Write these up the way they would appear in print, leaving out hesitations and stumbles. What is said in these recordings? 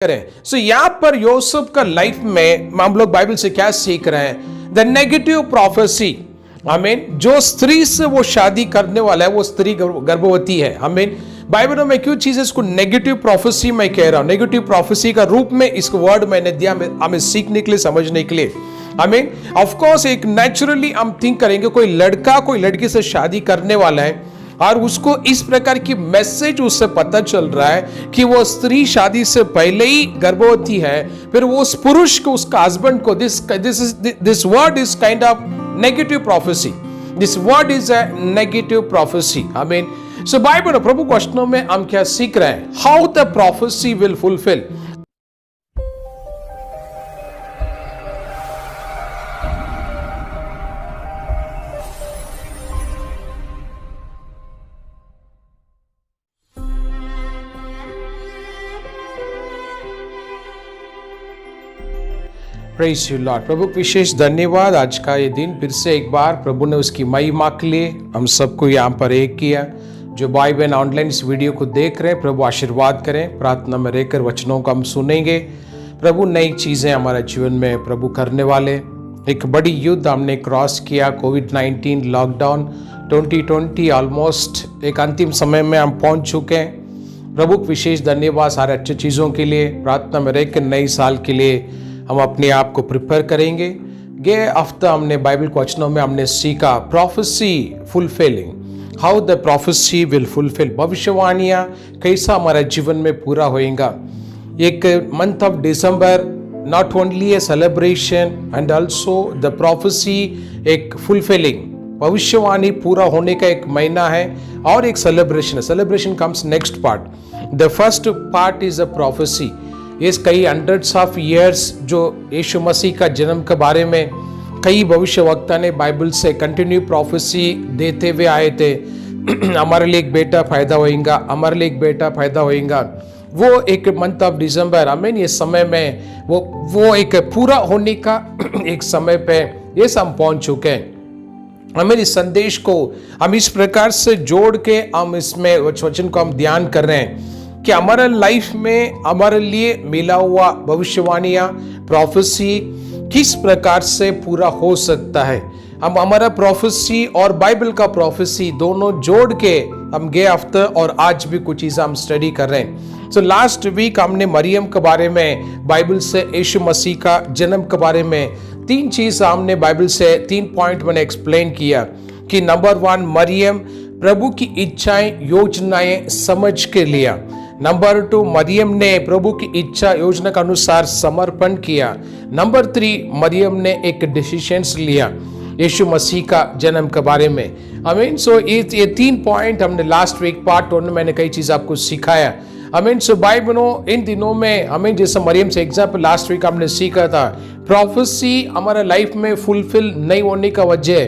करें। सो यहाँ पर यूसुफ का लाइफ में हम लोग बाइबल से क्या सीख रहे हैं? The negative prophecy. आमीन। जो स्त्री से वो शादी करने वाला है वो स्त्री गर्भवती है। आमीन। बाइबल में क्यों चीज इसको नेगेटिव प्रोफेसी मैं कह रहा हूं? नेगेटिव प्रोफेसी का रूप में इस वर्ड मैंने दिया हमें सीखने के लिए, समझने के लिए। आमीन। ऑफ कोर्स एक नेचुरली हम थिंक करेंगे कोई लड़का कोई लड़की से शादी करने वाला है और उसको इस प्रकार की मैसेज उससे पता चल रहा है कि वो स्त्री शादी से पहले ही गर्भवती है, फिर वो उस पुरुष को, उसका हस्बैंड को, this word is kind of negative prophecy. This word is a negative prophecy. I mean, so Bible प्रभु क्वेश्चनों में हम क्या सीख रहे हैं? How the prophecy will fulfil. Praise you Lord. प्रभु विशेष धन्यवाद। आज का ये दिन फिर से एक बार प्रभु ने उसकी महिमा के लिए हम सबको यहाँ पर एक किया। जो भाई बहन ऑनलाइन इस वीडियो को देख रहे हैं, प्रभु आशीर्वाद करें। प्रार्थना में रहकर वचनों को हम सुनेंगे। प्रभु नई चीज़ें हमारे जीवन में प्रभु करने वाले। एक बड़ी युद्ध हमने क्रॉस किया। कोविड-19 लॉकडाउन 2020 ऑलमोस्ट एक अंतिम समय में हम पहुँच चुके हैं। प्रभु विशेष धन्यवाद सारे अच्छी चीज़ों के लिए। प्रार्थना में रहकर नए साल के लिए हम अपने आप को प्रिपेयर करेंगे। गए हफ्ता हमने बाइबल के वचनों में हमने सीखा prophecy fulfilling, how the prophecy will fulfil. भविष्यवाणियाँ कैसा हमारे जीवन में पूरा होएगा। एक month of December not only a celebration and also the prophecy एक फुलफिलिंग, भविष्यवाणी पूरा होने का एक महीना है और एक celebration. Celebration comes next part. The first part is a prophecy. ये कई हंड्रेड्स ऑफ ईयर्स जो यीशु मसीह का जन्म के बारे में कई भविष्यवक्ता ने बाइबल से कंटिन्यू प्रोफेसी देते हुए आए थे। हमारे लिए एक बेटा पैदा होएगा, हमारे लिए एक बेटा पैदा होएगा। वो एक मंथ ऑफ दिसंबर, आमीन, ये समय में वो एक पूरा होने का एक समय पे ये सब पहुंच चुके हैं। हमें इस संदेश को हम इस प्रकार से जोड़ के हम इसमें वचन को हम ध्यान कर रहे हैं कि हमारा लाइफ में हमारे लिए मिला हुआ भविष्यवाणियां, प्रोफेसी किस प्रकार से पूरा हो सकता है। हम हमारा प्रोफेसी और बाइबल का प्रोफेसी दोनों जोड़ के हम गए हफ्ते और आज भी कुछ चीज़ हम स्टडी कर रहे हैं। सो लास्ट वीक हमने मरियम के बारे में, बाइबल से यीशु मसीह का जन्म के बारे में तीन चीज़ हमने बाइबल से 3 पॉइंट मैंने एक्सप्लेन किया कि नंबर 1, मरियम प्रभु की इच्छाएं योजनाएं समझ के लिया। नंबर 2, मरियम ने प्रभु की इच्छा योजना के अनुसार समर्पण किया। नंबर 3, मरियम ने एक डिसीजंस लिया यीशु मसीह का जन्म के बारे में। आमीन। सो ये 3 पॉइंट हमने लास्ट वीक पार्ट 1 में मैंने कई चीज़ आपको सिखाया। आमीन। सो भाई बहनों, इन दिनों में हमें जैसे मरियम से एग्जाम्पल लास्ट वीक हमने सीखा था, प्रोफेसी हमारा लाइफ में फुलफिल नहीं होने का वजह है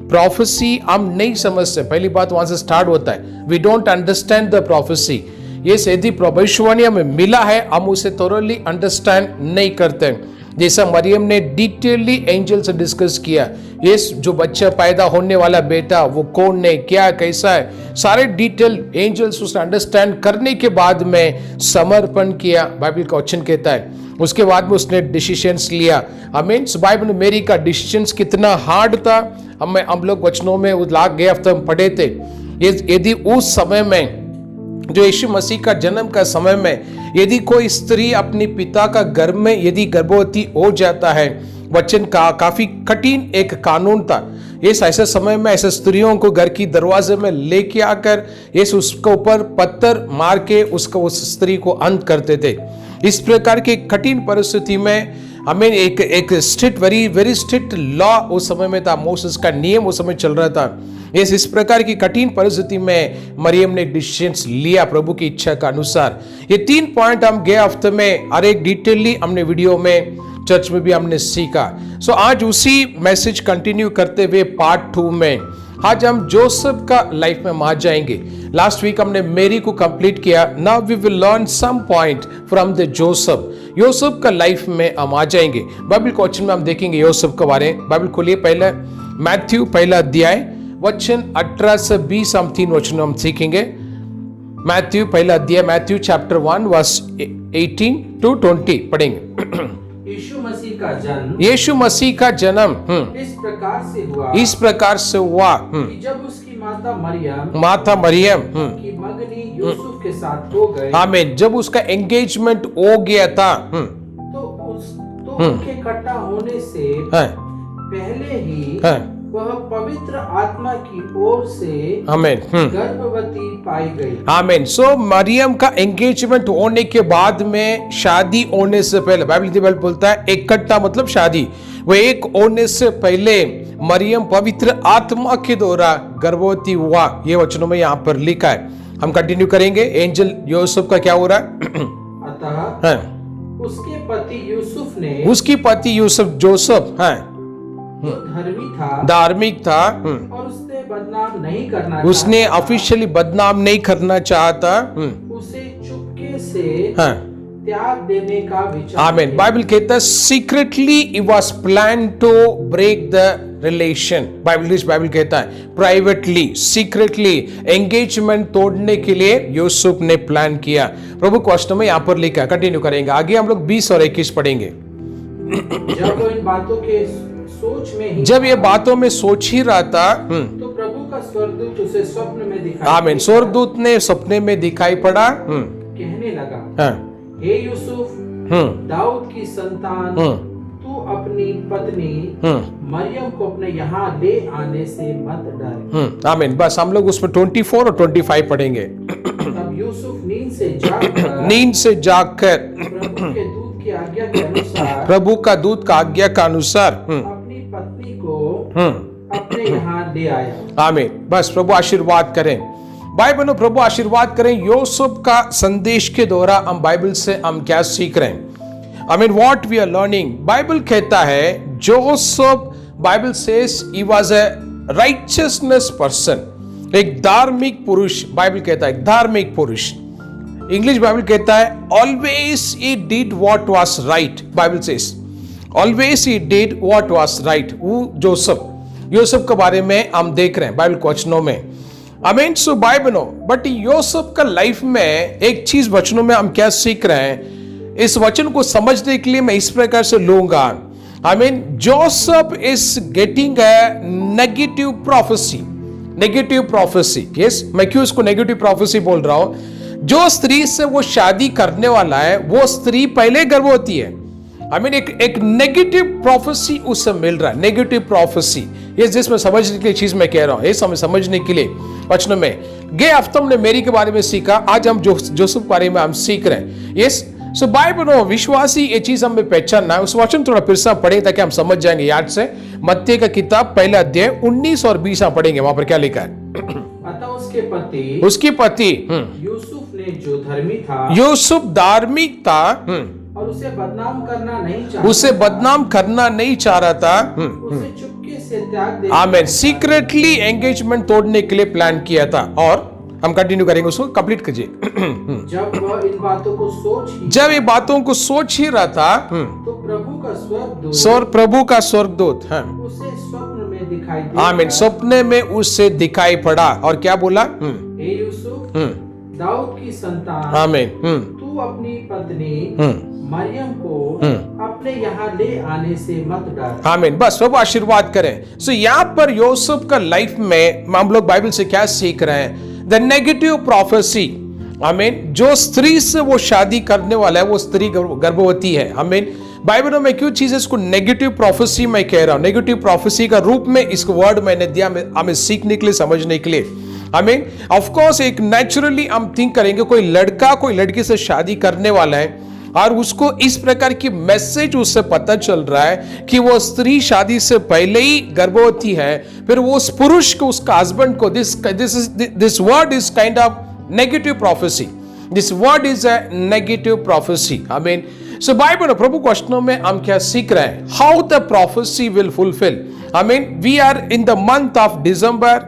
प्रोफेसी हम नहीं समझते। पहली बात वहां से स्टार्ट होता है, we don't understand the prophecy. ये यदि भविष्यवाणी हमें मिला है हम उसे थोरली अंडरस्टैंड नहीं करते। जैसा मरियम ने डिटेलली एंजल से डिस्कस किया, ये जो बच्चा पैदा होने वाला बेटा वो कौन है, क्या कैसा है, सारे डिटेल एंजल्स उसने अंडरस्टैंड करने के बाद में समर्पण किया, बाइबल का वचन कहता है। उसके बाद में उसने डिसीजंस लिया। आमीन। बाइबल में मेरी का डिसीजंस कितना हार्ड था हम लोग वचनों में लाग गए हफ्ते हम पढ़े थे। यदि उस समय में जो यीशु मसीह का जन्म का समय में यदि कोई स्त्री अपने पिता का गर्भ में यदि गर्भवती हो जाता है, वचन का काफी कठिन एक कानून था। इस ऐसे समय में ऐसे स्त्रियों को घर की दरवाजे में लेके आकर इस उसके ऊपर पत्थर मार के उसको उस स्त्री को अंत करते थे। इस प्रकार की कठिन परिस्थिति में हमें एक स्ट्रिक्ट वेरी स्ट्रिक्ट लॉ उस समय में था, मोसेस का नियम उस समय चल रहा था। इस प्रकार की कठिन परिस्थिति में मरियम ने एक डिसीजन लिया प्रभु की इच्छा का अनुसार। ये 3 पॉइंट हम गए हफ्ते में और एक डिटेलली हमने वीडियो में चर्च में भी हमने सीखा। सो आज उसी मैसेज कंटिन्यू करते हुए पार्ट 2 में आज हम जोसेफ का लाइफ में आ जाएंगे। लास्ट वीक हमने मेरी को कंप्लीट किया। Now we will learn some point from the Joseph. Yosef का लाइफ में हम आ जाएंगे। बाइबल क्वेश्चन में हम देखेंगे योसेफ के बारे में। बाइबल खोलिए पहले मैथ्यू 1 अध्याय वचन 18 से 20 हम 3 वचन हम सीखेंगे। मैथ्यू पहला अध्याय, मैथ्यू चैप्टर 1 वर्स 18 to 20 पढ़ेंगे। यीशु मसीह का जन्म यीशु मसीह का जन्म इस प्रकार से हुआ कि जब उसकी माता मरियम की मंगनी यूसुफ के साथ हो गए, आमीन, जब उसका एंगेजमेंट हो गया था, तो उनके इकट्ठा होने से पहले ही वह पवित्र आत्मा की ओर से आमीन गर्भवती पाई गई। आमीन। सो मरियम का एंगेजमेंट होने के बाद में शादी होने से पहले, बाइबल बोलता है इकट्ठा मतलब शादी, वो एक होने से पहले मरियम पवित्र आत्मा के द्वारा गर्भवती हुआ। ये वचनों में यहाँ पर लिखा है। हम कंटिन्यू करेंगे। एंजल यूसुफ का क्या हो रहा है? अतः उसके पति यूसुफ जोसेफ जो धार्मिक था और उसने बदनाम नहीं करना उसने ऑफिशियली बदनाम नहीं करना चाहता, उसे चुपके से त्याग देने का विचार। आमीन। बाइबल कहता है secretly it was plan to break the relation. Bible कहता है प्राइवेटली, सीक्रेटली एंगेजमेंट तोड़ने के लिए यूसुफ ने प्लान किया। प्रभु के वचन में यहाँ पर लिखा, कंटिन्यू करेंगे आगे हम लोग 20 और 21 पढ़ेंगे। जब वो इन बातों के जब ये बातों में सोच ही रहा था, तो प्रभु का स्वर्गदूत उसे स्वप्न में दिखाई, आमीन, स्वर्गदूत ने सपने में दिखाई पड़ा, कहने लगा, हे यूसुफ, दाऊद की संतान, तू अपनी पत्नी मरियम को अपने यहाँ ले आने से मत डर। आमीन। बस हम लोग उसमें 24 और 25 पढ़ेंगे। तब यूसुफ नींद से जागकर प्रभु का दूत का आज्ञा का अनुसार अपनी पत्नी को अपने यहाँ ले आया। आमीन। बस प्रभु आशीर्वाद करें। भाई बहनों, प्रभु आशीर्वाद करें। यूसुफ का संदेश के द्वारा हम बाइबल से हम क्या सीख रहे हैं? I mean what we are learning. Bible कहता है Joseph, Bible says he was a righteousness person, एक धार्मिक पुरुष। बाइबल कहता है धार्मिक पुरुष। इंग्लिश बाइबल कहता है always he did what was right. Bible says always he did what was right. वो जोसेफ के बारे में हम देख रहे हैं बाइबल के वचनों में। आमीन। सो भाई बहनों, बट यूसुफ का लाइफ में एक चीज वचनों में हम क्या सीख रहे हैं, इस वचन को समझने के लिए मैं इस प्रकार से लूंगा। आमीन। Joseph is getting a negative prophecy. Yes, मैं क्यों इसको नेगेटिव प्रोफेसी बोल रहा हूं? जो स्त्री से वो शादी करने वाला है, वो स्त्री पहले गर्भवती है। आई मीन एक नेगेटिव प्रोफेसी उससे मिल रहा है, नेगेटिव प्रोफेसी। ये जिसमें समझने के लिए चीज मैं कह रहा हूं, ये समझने के लिए वचनों में। गए हफ्ते हमने मेरी के बारे में सीखा, आज हम जोसेफ के बारे में हम सीख रहे हैं। यस, सो बाइबल विश्वासी ये चीज हमें पहचानना है। उस वचन थोड़ा फिर से पढ़े ताकि हम समझ जाएंगे याद से। मत्ती का किताब पहला अध्याय 19 और 20 पढ़ेंगे। वहां पर क्या लिखा है? अतः उसके पति यूसुफ ने जो धर्मी था, यूसुफ धार्मिक था और उसे बदनाम करना नहीं चाह रहा था, उसे चुपके से त्याग दे। आमीन। सीक्रेटली एंगेजमेंट तोड़ने के लिए प्लान किया था। और हम कंटिन्यू करेंगे, उसको कंप्लीट कीजिए। जब वह इन बातों को सोच ही रहा था, तो प्रभु का स्वर्गदूत उसे स्वप्न में दिखाई दिया। आमीन। सपने में उससे दिखाई पड़ा और क्या बोला? हे यूसुफ, दाऊद की संतान, आमीन, तू अपनी पत्नी मरियम को अपने यहाँ ले आने से मत डर। आमीन। बस प्रभु आशीर्वाद करें। सो यहाँ पर यूसुफ का लाइफ में हम लोग बाइबल से क्या सीख रहे हैं? The negative prophecy. आमीन। जो स्त्री से वो शादी करने वाला है, वो स्त्री गर्भवती है। आमीन। बाइबल में क्यों चीज इसको नेगेटिव प्रोफेसी मैं कह रहा हूं? नेगेटिव प्रोफेसी का रूप में इस वर्ड मैंने दिया हमें सीखने के लिए, समझने के लिए। आई मीन ऑफ कोर्स एक नेचुरली हम थिंक करेंगे, कोई लड़का कोई लड़की से शादी करने वाला है और उसको इस प्रकार की मैसेज उससे पता चल रहा है कि वो स्त्री शादी से पहले ही गर्भवती है, फिर वो उस पुरुष को, उसका हस्बैंड को, this word is kind of negative prophecy. This word is a negative prophecy. I mean so Bible प्रभु क्वेश्चनों में हम क्या सीख रहे हैं? How the prophecy will fulfil. I mean we are in the month of December,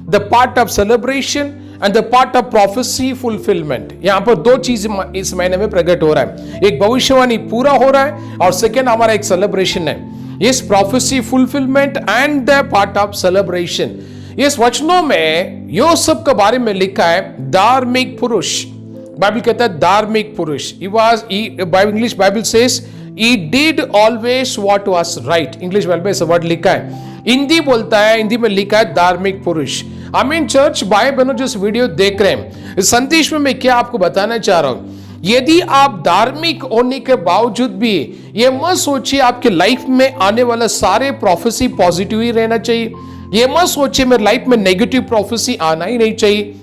the part of celebration and the part of prophecy fulfilment. यहां पर दो चीज इस महीने में प्रकट हो रहा है, एक भविष्यवाणी पूरा हो रहा है और सेकेंड हमारा एक सेलिब्रेशन है। इस prophecy fulfilment and the part of celebration, इस वचनों में यूसुफ के बारे में लिखा है धार्मिक पुरुष। बाइबल कहता है धार्मिक पुरुष। English Bible says he did always what was right। English Bible में ऐसा वर्ड लिखा है। हिंदी बोलता है, हिंदी में लिखा है धार्मिक पुरुष। आमीन। चर्च भाई बहनों जो इस वीडियो देख रहे हैं, इस संदेश में मैं क्या आपको बताना चाह रहा हूं, यदि आप धार्मिक होने के बावजूद भी ये मत सोचिए आपके लाइफ में आने वाला सारे प्रोफेसी पॉजिटिव ही रहना चाहिए। ये मत सोचिए मेरे लाइफ में नेगेटिव प्रोफेसी आना ही नहीं चाहिए।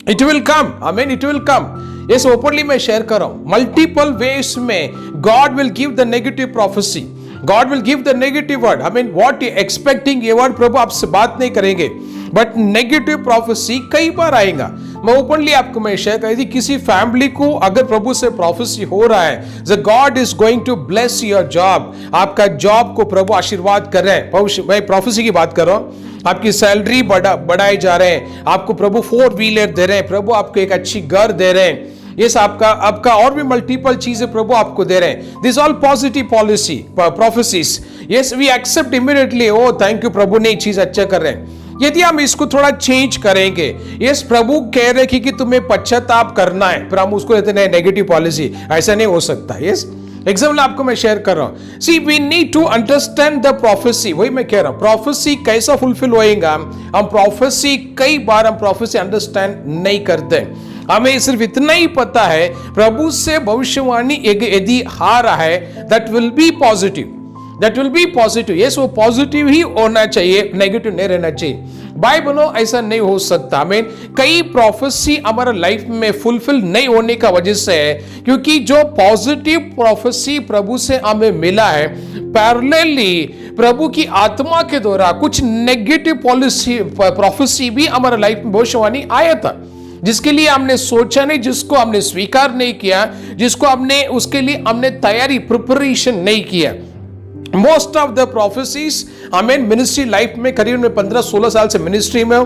इट विल कम, आमीन, इट विल कम। इस ओपनली मैं शेयर कर रहा हूं, मल्टीपल वेज में God will give the negative prophecy, God will give the negative word. I mean what you expecting, ये वर्ड प्रभु आपसे बात नहीं करेंगे, बट नेगेटिव प्रोफेसी कई बार आएगा। मैं ओपनली आपको मैं शेयर कर दी, किसी फैमिली को अगर प्रभु से प्रोफेसी हो रहा है, the God is going to bless your job, आपका जॉब को प्रभु आशीर्वाद कर रहे हैं। मैं प्रोफेसी की बात कर रहा हूं। आपकी सैलरी बढ़ाए जा रहे हैं, आपको प्रभु 4 व्हीलर दे रहे हैं, प्रभु आपको एक अच्छी घर दे रहे हैं, यस आपका और भी मल्टीपल चीजें प्रभु आपको दे रहे हैं। This all positive policy prophecies, yes we accept immediately, oh thank you प्रभु ने ये चीज अच्छा कर रहे हैं। यदि हम इसको थोड़ा चेंज करेंगे, यस प्रभु कह रहे कि तुम्हें पश्चाताप करना है, पर हम उसको कहते हैं नेगेटिव पॉलिसी, ऐसा नहीं हो सकता। यस एग्जाम्पल आपको मैं शेयर कर रहा हूं। See we need to understand the prophecy. वही मैं कह रहा हूं, प्रोफेसी कैसा फुलफिल होएगा। हम प्रोफेसी कई बार हम प्रोफेसी अंडरस्टैंड नहीं करते। हमें सिर्फ इतना ही पता है प्रभु से भविष्यवाणी यदि आ रहा है, that will be positive, that will be positive. Yes वो पॉजिटिव ही होना चाहिए, नेगेटिव नहीं रहना चाहिए। भाई बनो ऐसा नहीं हो सकता। मैं कई प्रोफेसी हमारा लाइफ में फुलफिल नहीं होने का वजह से है, क्योंकि जो पॉजिटिव प्रोफेसी प्रभु से हमें मिला है, पैरेलली प्रभु की आत्मा के द्वारा कुछ नेगेटिव पॉलिसी प्रोफेसी भी हमारा लाइफ में भविष्यवाणी आया था, जिसके लिए हमने सोचा नहीं, जिसको हमने स्वीकार नहीं किया, जिसको हमने उसके लिए हमने तैयारी प्रिपरेशन नहीं किया। मोस्ट ऑफ द प्रोफेसीज हमें मिनिस्ट्री लाइफ में करीब में 15-16 साल से मिनिस्ट्री में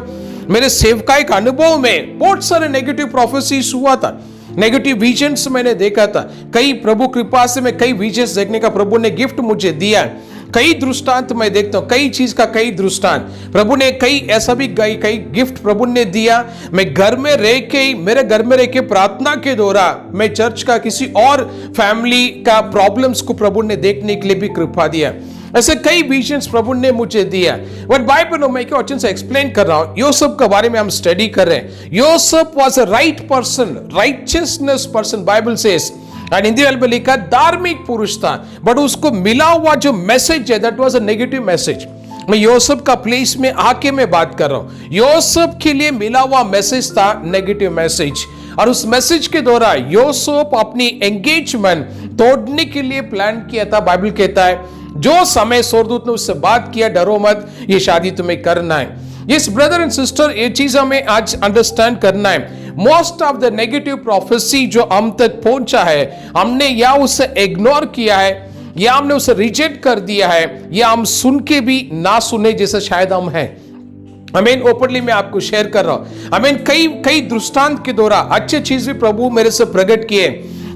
मेरे सेवकाई का अनुभव में बहुत सारे नेगेटिव प्रोफेसीज हुआ था, नेगेटिव विजन्स मैंने देखा था। कई प्रभु कृपा से मैं कई विजन्स देखने का प्रभु ने गिफ्ट मुझे दिया। कई दृष्टांत मैं देखता हूं, कई चीज का कई दृष्टांत प्रभु ने कई ऐसा भी कई गिफ्ट प्रभु ने दिया। मैं घर में रह के, मेरे घर में रह के प्रार्थना के द्वारा मैं चर्च का किसी और फैमिली का प्रॉब्लम्स को प्रभु ने देखने के लिए भी कृपा दिया। ऐसे कई विजन्स प्रभु ने मुझे दिया। बट बाइबल में क्या वचन से एक्सप्लेन कर रहा हूं, यूसुफ के बारे में हम स्टडी कर रहे हैं। Yusuf was a right person, righteousness person, Bible says. और हिंदी में लिखा धार्मिक पुरुष था, बट उसको मिला हुआ जो मैसेज है that was a negative message. मैं यूसुफ का प्लेस में आके मैं बात कर रहा हूं। यूसुफ के लिए मिला हुआ मैसेज था नेगेटिव मैसेज, और उस मैसेज के द्वारा यूसुफ अपनी एंगेजमेंट तोड़ने के लिए प्लान किया था। बाइबल कहता है जो समय स्वर्गदूत ने उससे बात किया, डरो मत, ये शादी तुम्हें करना है। यस ब्रदर एंड सिस्टर, ये चीज हमें आज अंडरस्टैंड करना है। Most of the negative prophecy जो हम तक पहुंचा है, हमने या उसे इग्नोर किया है, या हमने उसे रिजेक्ट कर दिया है, या हम सुन के भी ना सुने जैसे शायद हम हैं। आमीन। ओपनली मैं आपको शेयर कर रहा हूं। आमीन। कई दृष्टांत के द्वारा अच्छे चीज भी प्रभु मेरे से प्रकट किए,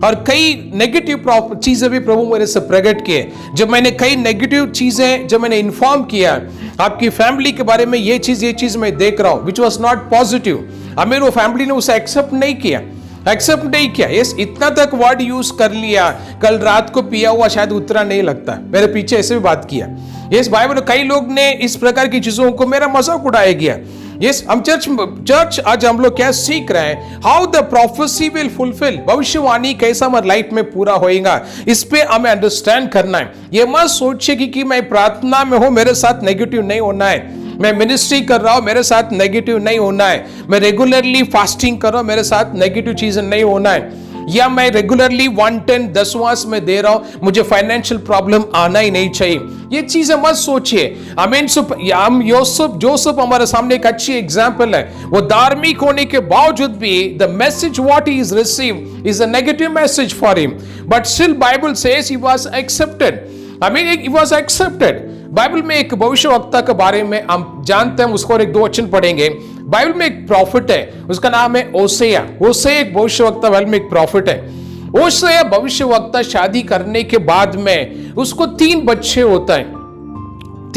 और कई नेगेटिव चीजें भी प्रभु मेरे से प्रकट किए। जब मैंने कई नेगेटिव चीजें जब मैंने इन्फॉर्म किया आपकी फैमिली के बारे में, ये चीज मैं देख रहा हूं विच वॉज नॉट पॉजिटिव, अमीर वो फैमिली ने उसे एक्सेप्ट नहीं किया। यस इतना तक वर्ड यूज कर लिया, कल रात को पिया हुआ शायद उतरा नहीं लगता, मेरे पीछे ऐसे भी बात किया। यस बाइबल कई लोग ने इस प्रकार की चीजों को मेरा मजाक उड़ाया गया। यस हम चर्च आज हम लोग क्या सीख रहे हैं, how the prophecy will fulfil, भविष्यवाणी कैसा हमारे लाइफ में पूरा होएगा, इस पे हमें अंडरस्टैंड करना है। ये मत सोचिए कि मैं प्रार्थना में हूं मेरे साथ नेगेटिव नहीं होना है, मैं मिनिस्ट्री कर रहा हूं मेरे साथ नेगेटिव नहीं होना है, मैं रेगुलरली फास्टिंग कर रहा हूं मेरे साथ नेगेटिव चीजें नहीं होना है, या मैं रेगुलरली 110 10वां में दे रहा हूं मुझे फाइनेंशियल प्रॉब्लम आना ही नहीं चाहिए। ये चीजें मत सोचिए। आमीन। हम जोसेफ हमारे सामने एक अच्छी एग्जांपल है। वो धार्मिक होने के बावजूद भी the message what he is receive is a negative message for him, but still Bible says he was accepted. आमीन। He was accepted. बाइबल में एक भविष्यवक्ता के बारे में हम जानते हैं, उसको और एक 2 वचन पढ़ेंगे। बाइबल में एक प्रॉफिट है, उसका नाम है ओसेया। ओसेया एक भविष्यवक्ता, बाइबल में एक प्रॉफिट है। ओसेया भविष्यवक्ता शादी करने के बाद में उसको 3 बच्चे होता है।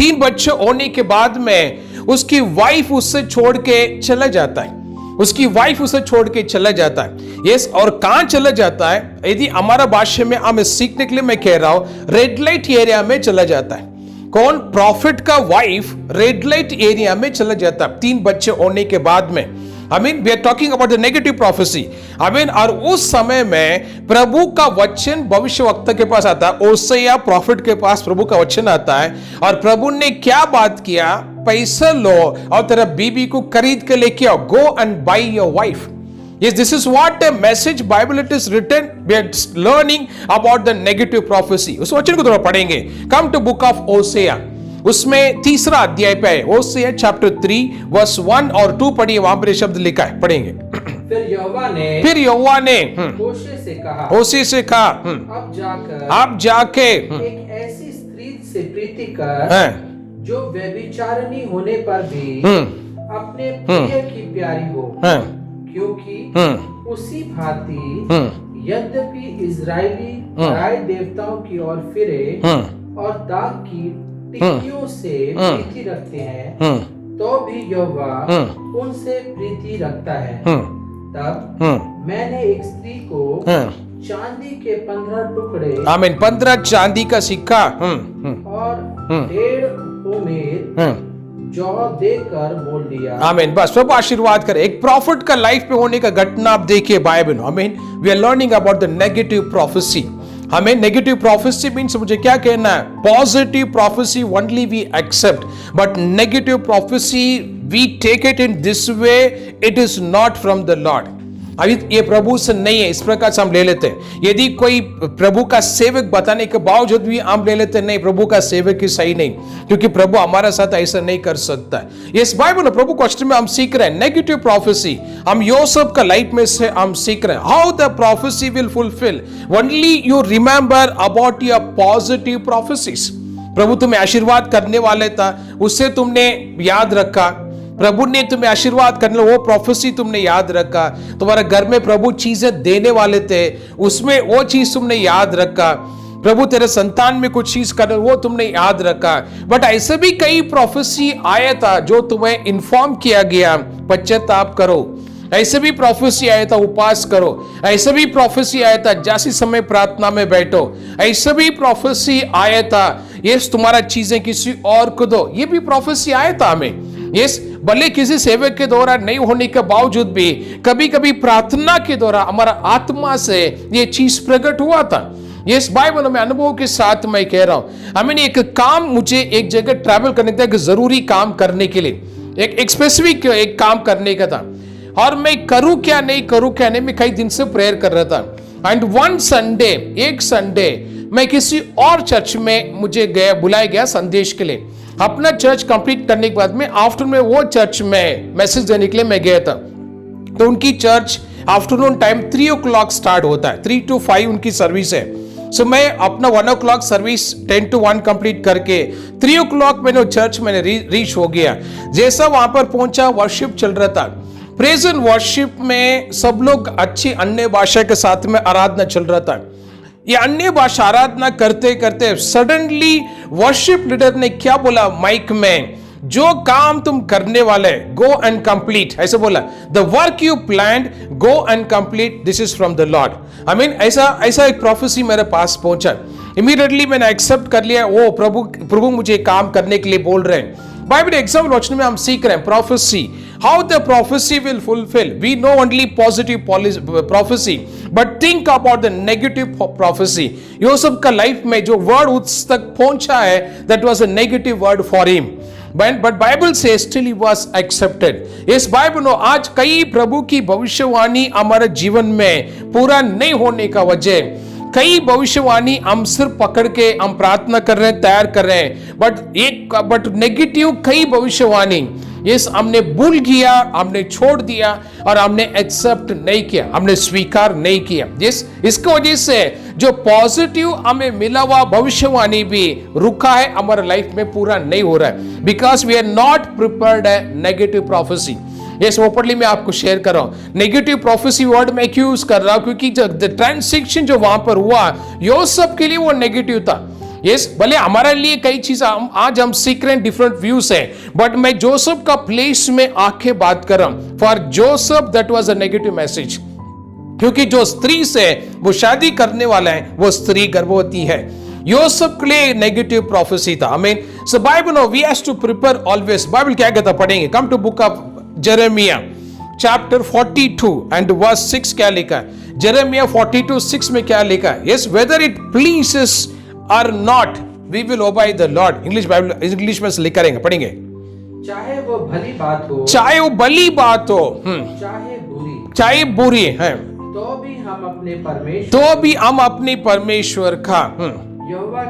3 बच्चे होने के बाद में उसकी वाइफ उससे छोड़ के चला जाता है, उसकी वाइफ उसे छोड़ के चला जाता है। यस, और कहां चला जाता है? यदि हमारा भाषा में हमें सीखने के लिए मैं कह रहा हूं, रेड लाइट एरिया में चला जाता है। कौन? प्रॉफिट का वाइफ रेड लाइट एरिया में चला जाता है 3 बच्चे होने के बाद में। I mean, we are talking about the negative prophecy. I mean, और उस समय में प्रभु का वचन भविष्यवक्ता के पास आता है, ओसिया प्रॉफिट के पास प्रभु का वचन आता है, और प्रभु ने क्या बात किया? पैसा लो और तेरा बीबी को खरीद के लेके आओ, go and by your wife. Yes, this is what the message Bible it is written. We are learning about the negative prophecy. उस वचन को थोड़ा पढ़ेंगे। Come to book of Hosea. उसमें 3रा अध्याय पे है, Hosea chapter 3 verse 1 और 2 पढ़िए, वहां पर शब्द लिखा है, पढ़ेंगे। फिर यहोवा ने होशे से कहा, अब जाके एक ऐसी स्त्री से प्रीति कर जो व्यभिचारिणी होने पर भी अपने प्रिय की प्यारी हो, क्योंकि उसी भांति यद्यपि इजरायली पराए देवताओं की ओर फिरे और दाग की टिक्कियों से प्रीति रखते हैं, तो भी यहोवा उनसे प्रीति रखता है। तब मैंने एक स्त्री को चांदी के 15 टुकड़े, आमीन, 15 चांदी का सिक्का और 1.5 होमेर जौ देकर बोल दिया। आमीन। बस प्रभु आशीर्वाद करे। एक प्रॉफिट का लाइफ में होने का घटना आप देखिए बाइबल में। आमीन। We are learning about the negative prophecy. हमें नेगेटिव प्रोफेसी मीन्स मुझे क्या कहना है? Positive prophecy only we accept, but negative prophecy we take it in this way, it is not from the lord. अभी ये प्रभु से नहीं है, इस प्रकार से हम ले लेते हैं। यदि कोई प्रभु का सेवक बताने के बावजूद भी हम ले लेते हैं, नहीं प्रभु का सेवक ही सही नहीं, क्योंकि प्रभु हमारे साथ ऐसा नहीं कर सकता। इस बाइबल में प्रभु क्वेश्चन में हम सीख रहे हैं नेगेटिव प्रोफेसी। हम योसेफ का लाइफ में से हम सीख रहे हैं how the prophecy will fulfil. Only you remember about your positive prophecies. प्रभु तुम्हें आशीर्वाद करने वाले था, उससे तुमने याद रखा। प्रभु ने तुम्हें आशीर्वाद करने, वो प्रोफेसी तुमने याद रखा। तुम्हारे घर में प्रभु चीजें देने वाले थे, उसमें वो चीज तुमने याद रखा। प्रभु तेरे संतान में कुछ चीज कर, वो तुमने याद रखा। बट ऐसे भी कई प्रोफेसी आया था जो तुम्हें इन्फॉर्म किया गया, पश्चाताप करो। ऐसे भी प्रोफेसी आया था, उपवास करो। ऐसे भी प्रोफेसी आया था, जासी समय प्रार्थना में बैठो। ऐसे भी प्रोफेसी आया था, यस तुम्हारा चीजें किसी और को दो। ये भी प्रोफेसी आया था हमें। यस, भले किसी सेवक के द्वारा नहीं होने के बावजूद भी कभी कभी प्रार्थना के द्वारा हमारा आत्मा से ये चीज प्रकट हुआ था। यस, बाइबल में अनुभव के साथ मैं कह रहा हूं। आई मीन एक काम, मुझे एक जगह ट्रैवल करने का, एक जरूरी काम करने के लिए, एक स्पेसिफिक एक काम करने का था, और मैं करूं क्या नहीं करूं क्या नहीं, मैं कई दिन से प्रेयर कर रहा था। एंड वन संडे, एक संडे मैं किसी और चर्च में मुझे बुलाया गया संदेश के लिए। अपना चर्च कंप्लीट करने के बाद में आफ्टरनून में वो चर्च में मैसेज देने के लिए मैं गया था। तो उनकी church afternoon time 3 o'clock start होता है, 3 to 5 उनकी सर्विस है। सो मैं अपना 1 o'clock सर्विस 10 to 1 कंप्लीट करके 3 o'clock मैंने चर्च मैंने रीच हो गया। जैसा वहां पर पहुंचा, वर्शिप चल रहा था। प्रेज एंड वर्शिप में सब लोग अच्छी अन्य भाषा के साथ में आराधना चल रहा था। ये अन्य भाषा आराधना करते करते सडनली वर्शिप लीडर ने क्या बोला माइक में, जो काम तुम करने वाले गो एंड कंप्लीट, ऐसे बोला। The work you planned go and complete, this is from the Lord. I mean ऐसा एक प्रोफेसी मेरे पास पहुंचा। इमीडिएटली मैंने एक्सेप्ट कर लिया, वो प्रभु मुझे काम करने के लिए बोल रहे हैं। बाइबल एग्जाम्पल वचन में हम सीख रहे हैं prophecy, how the prophecy will fulfil. We know only positive prophecy, but think about the negative prophecy. Yosef का लाइफ में जो वर्ड उस तक पहुंचा है, that was a negative word for him, but Bible से स्टिल ही वाज एक्सेप्टेड। इस Bible में आज कई प्रभु की भविष्यवाणी हमारे जीवन में पूरा नहीं होने का वजह, कई भविष्यवाणी हम सिर्फ पकड़ के हम प्रार्थना कर रहे हैं, तैयार कर रहे हैं, बट नेगेटिव कई भविष्यवाणी यस हमने भूल किया, हमने छोड़ दिया और हमने एक्सेप्ट नहीं किया, हमने स्वीकार नहीं किया। यस, इसकी वजह से जो पॉजिटिव हमें मिला हुआ भविष्यवाणी भी रुका है, हमारे लाइफ में पूरा नहीं हो रहा है, because we are not prepared a negative prophecy. Yes, openly मैं आपको शेयर कर रहा हूं। नेगेटिव प्रोफेसी वर्ड मैं क्यों यूज कर रहा हूं, क्योंकि ट्रांसैक्शन जो वहां पर हुआ योसेफ के लिए वो नेगेटिव था। यस, भले हमारे लिए कई चीज आज हम सीख रहे हैं, डिफरेंट व्यूज है, बट मैं जोसेफ का प्लेस में आके बात कर रहा हूं। For Joseph that was a negative message, क्योंकि जो स्त्री से वो शादी करने वाला है वो स्त्री गर्भवती है। योसेफ के लिए नेगेटिव प्रोफेसी था। आमीन। So Bible no we have to prepare always. Bible क्या कहता, पढ़ेंगे, come to book of Jeremiah chapter 42 and verse 6 क्या लिखा है? जेरेमिया 42:6 में क्या लिखा है? Yes, whether it pleases or not we will obey the lord. English Bible, English में लिख करेंगे, पढ़ेंगे। चाहे वो भली बात हो, चाहे वो भली बात हो, चाहे बुरी है, तो भी हम अपने परमेश्वर, तो भी हम अपने परमेश्वर का यहोवा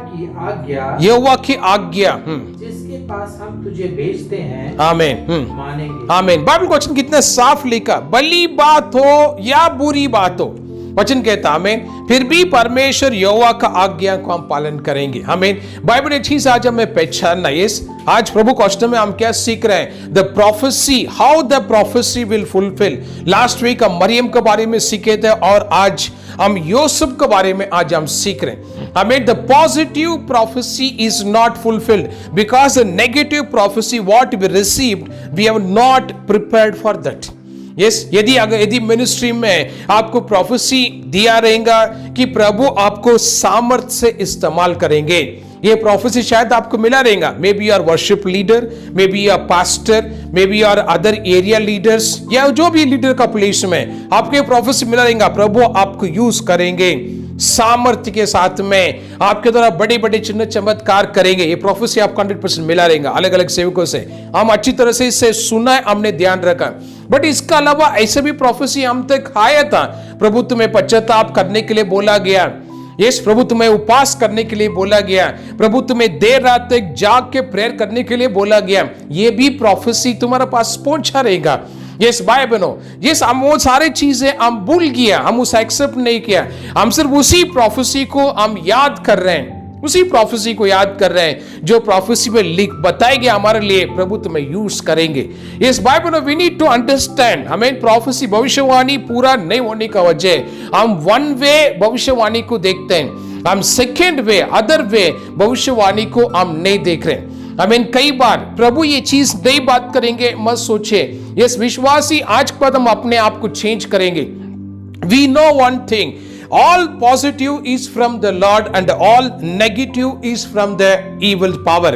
की आज्ञा जिसके पास हम तुझे भेजते हैं, आमीन, मानेंगे। आमीन। बाइबल क्वेश्चन कितने साफ लिखा, भली बात हो या बुरी बात हो, वचन कहता आमीन, फिर भी परमेश्वर यहोवा का आज्ञा को हम पालन करेंगे। आमीन। बाइबल एक चीज आज हमें पहचानना। यस, आज प्रभु क्वेश्चन में हम क्या सीख रहे हैं? The prophecy, how the prophecy will fulfil. Last week हम मरियम के बारे में सीखे थे और आज हम यूसुफ के बारे में आज हम सीख रहे हैं। आमीन। The positive prophecy is not fulfilled because the negative prophecy what we received we have not prepared for that. Yes, यदि मिनिस्ट्री में आपको प्रोफेसी दिया रहेगा कि प्रभु आपको सामर्थ्य से इस्तेमाल करेंगे, ये प्रोफेसी शायद आपको मिला रहेगा, may be your worship leader, may be your pastor, may be your other area leaders, या जो भी लीडर का प्लेस में आपको ये प्रोफेसी मिला रहेगा, प्रभु आपको यूज करेंगे सामर्थ्य के साथ में, आपके द्वारा बड़े बड़े चिन्ह चमत्कार करेंगे। ये प्रोफेसी आपको 100% मिला रहेगा अलग अलग सेवकों से। हम अच्छी तरह से इसे सुना है, हमने ध्यान रखा। बट इसका अलावा ऐसे भी प्रोफेसी हम तक आया था, प्रभु तुम्हें पश्चाताप करने के लिए बोला गया। यस, प्रभु तुम्हें उपवास करने के लिए बोला गया, प्रभु तुम्हें देर रात तक जाग के प्रेयर करने के लिए बोला गया। ये भी प्रोफेसी तुम्हारे पास पहुंचा रहेगा। यस भाई बहनों, यस, हम वो सारी चीजें हम भूल गया, हम उसे एक्सेप्ट नहीं किया, हम सिर्फ उसी प्रोफेसी को हम याद कर रहे हैं, उसी प्रोफेसी को याद कर रहे हैं जो प्रोफेसी में लिख बताया गया हमारे लिए, प्रभु तुम्हें यूज करेंगे। यस भाई बहनों, वी नीड टू अंडरस्टैंड, हमें प्रोफेसी भविष्यवाणी पूरा नहीं होने का वजह हम वन वे भविष्यवाणी को देखते हैं, हम सेकेंड वे अदर वे भविष्यवाणी को हम नहीं देख रहे। कई बार प्रभु ये चीज नहीं बात करेंगे, मत सोचे। यस, विश्वासी आज के बाद हम अपने आप को चेंज करेंगे। We know one thing, all positive is from the Lord and all negative is from the evil power।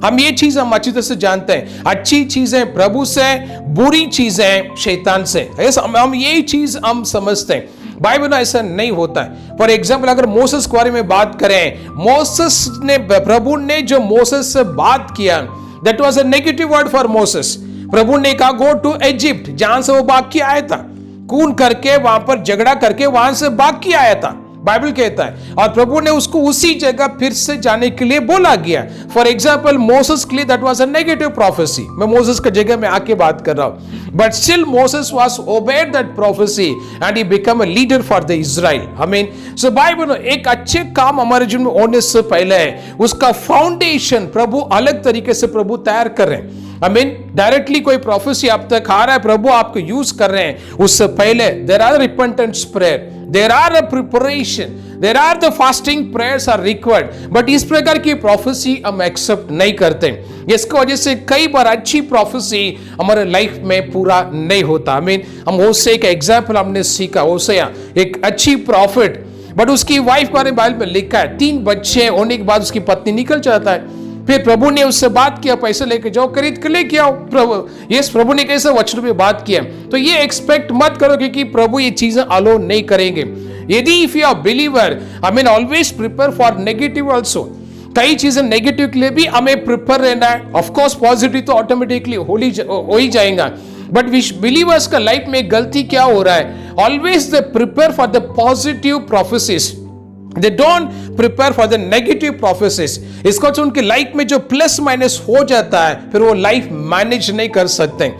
हम ये चीज हम अच्छी तरह से जानते हैं, अच्छी चीजें प्रभु से, बुरी चीजें शैतान से। हम यही चीज हम समझते हैं। बाइबल में ऐसा नहीं होता है। फॉर एग्जाम्पल, अगर मोसेस के बारे में बात करें, मोसेस ने, प्रभु ने जो मोसेस से बात किया, that was a negative word for Moses. प्रभु ने कहा गो टू इजिप्ट, जहां से वो भाग के आया था, खून करके वहां पर झगड़ा करके वहां से भाग के आया था, बाइबल कहता है, और प्रभु ने उसको उसी जगह फिर से जाने के लिए बोला गया। फॉर एग्जाम्पल, मोसेस के लिए that was a negative prophecy. मैं मोसेस की जगह में आके बात कर रहा हूं, but still Moses was obeyed that prophecy and he become a leader for the Israel. आमीन। सो बाइबल एक अच्छे काम हमारे जीवन में होने से पहले है उसका फाउंडेशन प्रभु अलग तरीके से प्रभु तैयार कर रहे हैं। आमीन। डायरेक्टली कोई प्रोफेसी आप तक आ रहा है, प्रभु आपको यूज कर रहे हैं, उससे पहले there are repentance prayer, there are a preparation, there are the fasting prayers are required, but इस प्रकार की प्रोफेसी हम एक्सेप्ट नहीं करते। इसकी वजह से कई बार अच्छी प्रोफेसी हमारे लाइफ में पूरा नहीं होता। आमीन। हम होशे का एग्जाम्पल हमने सीखा, होशे एक अच्छी प्रॉफिट, बट उसकी वाइफ के बारे में बाइबल में लिखा है, 3 बच्चे होने के बाद उसकी पत्नी निकल जाता है। फिर प्रभु ने उससे बात किया, पैसे लेके जाओ, खरीद के लेके आओ। प्रभु ने कैसे वचन पे बात किया, तो ये एक्सपेक्ट मत करो कि प्रभु ये चीजें अलो नहीं करेंगे। यदि if you are believer, always prepare for negative also. कई चीजें नेगेटिव के लिए भी हमें प्रिपेयर रहना है। ऑफकोर्स पॉजिटिव तो ऑटोमेटिकली हो ही जाएगा, बट बिलीवर्स का लाइफ में गलती क्या हो रहा है, always they prepare for the positive prophecies, they don't prepare for the negative prophecies। इसको उनकी लाइफ में जो प्लस माइनस हो जाता है, फिर वो लाइफ मैनेज नहीं कर सकते।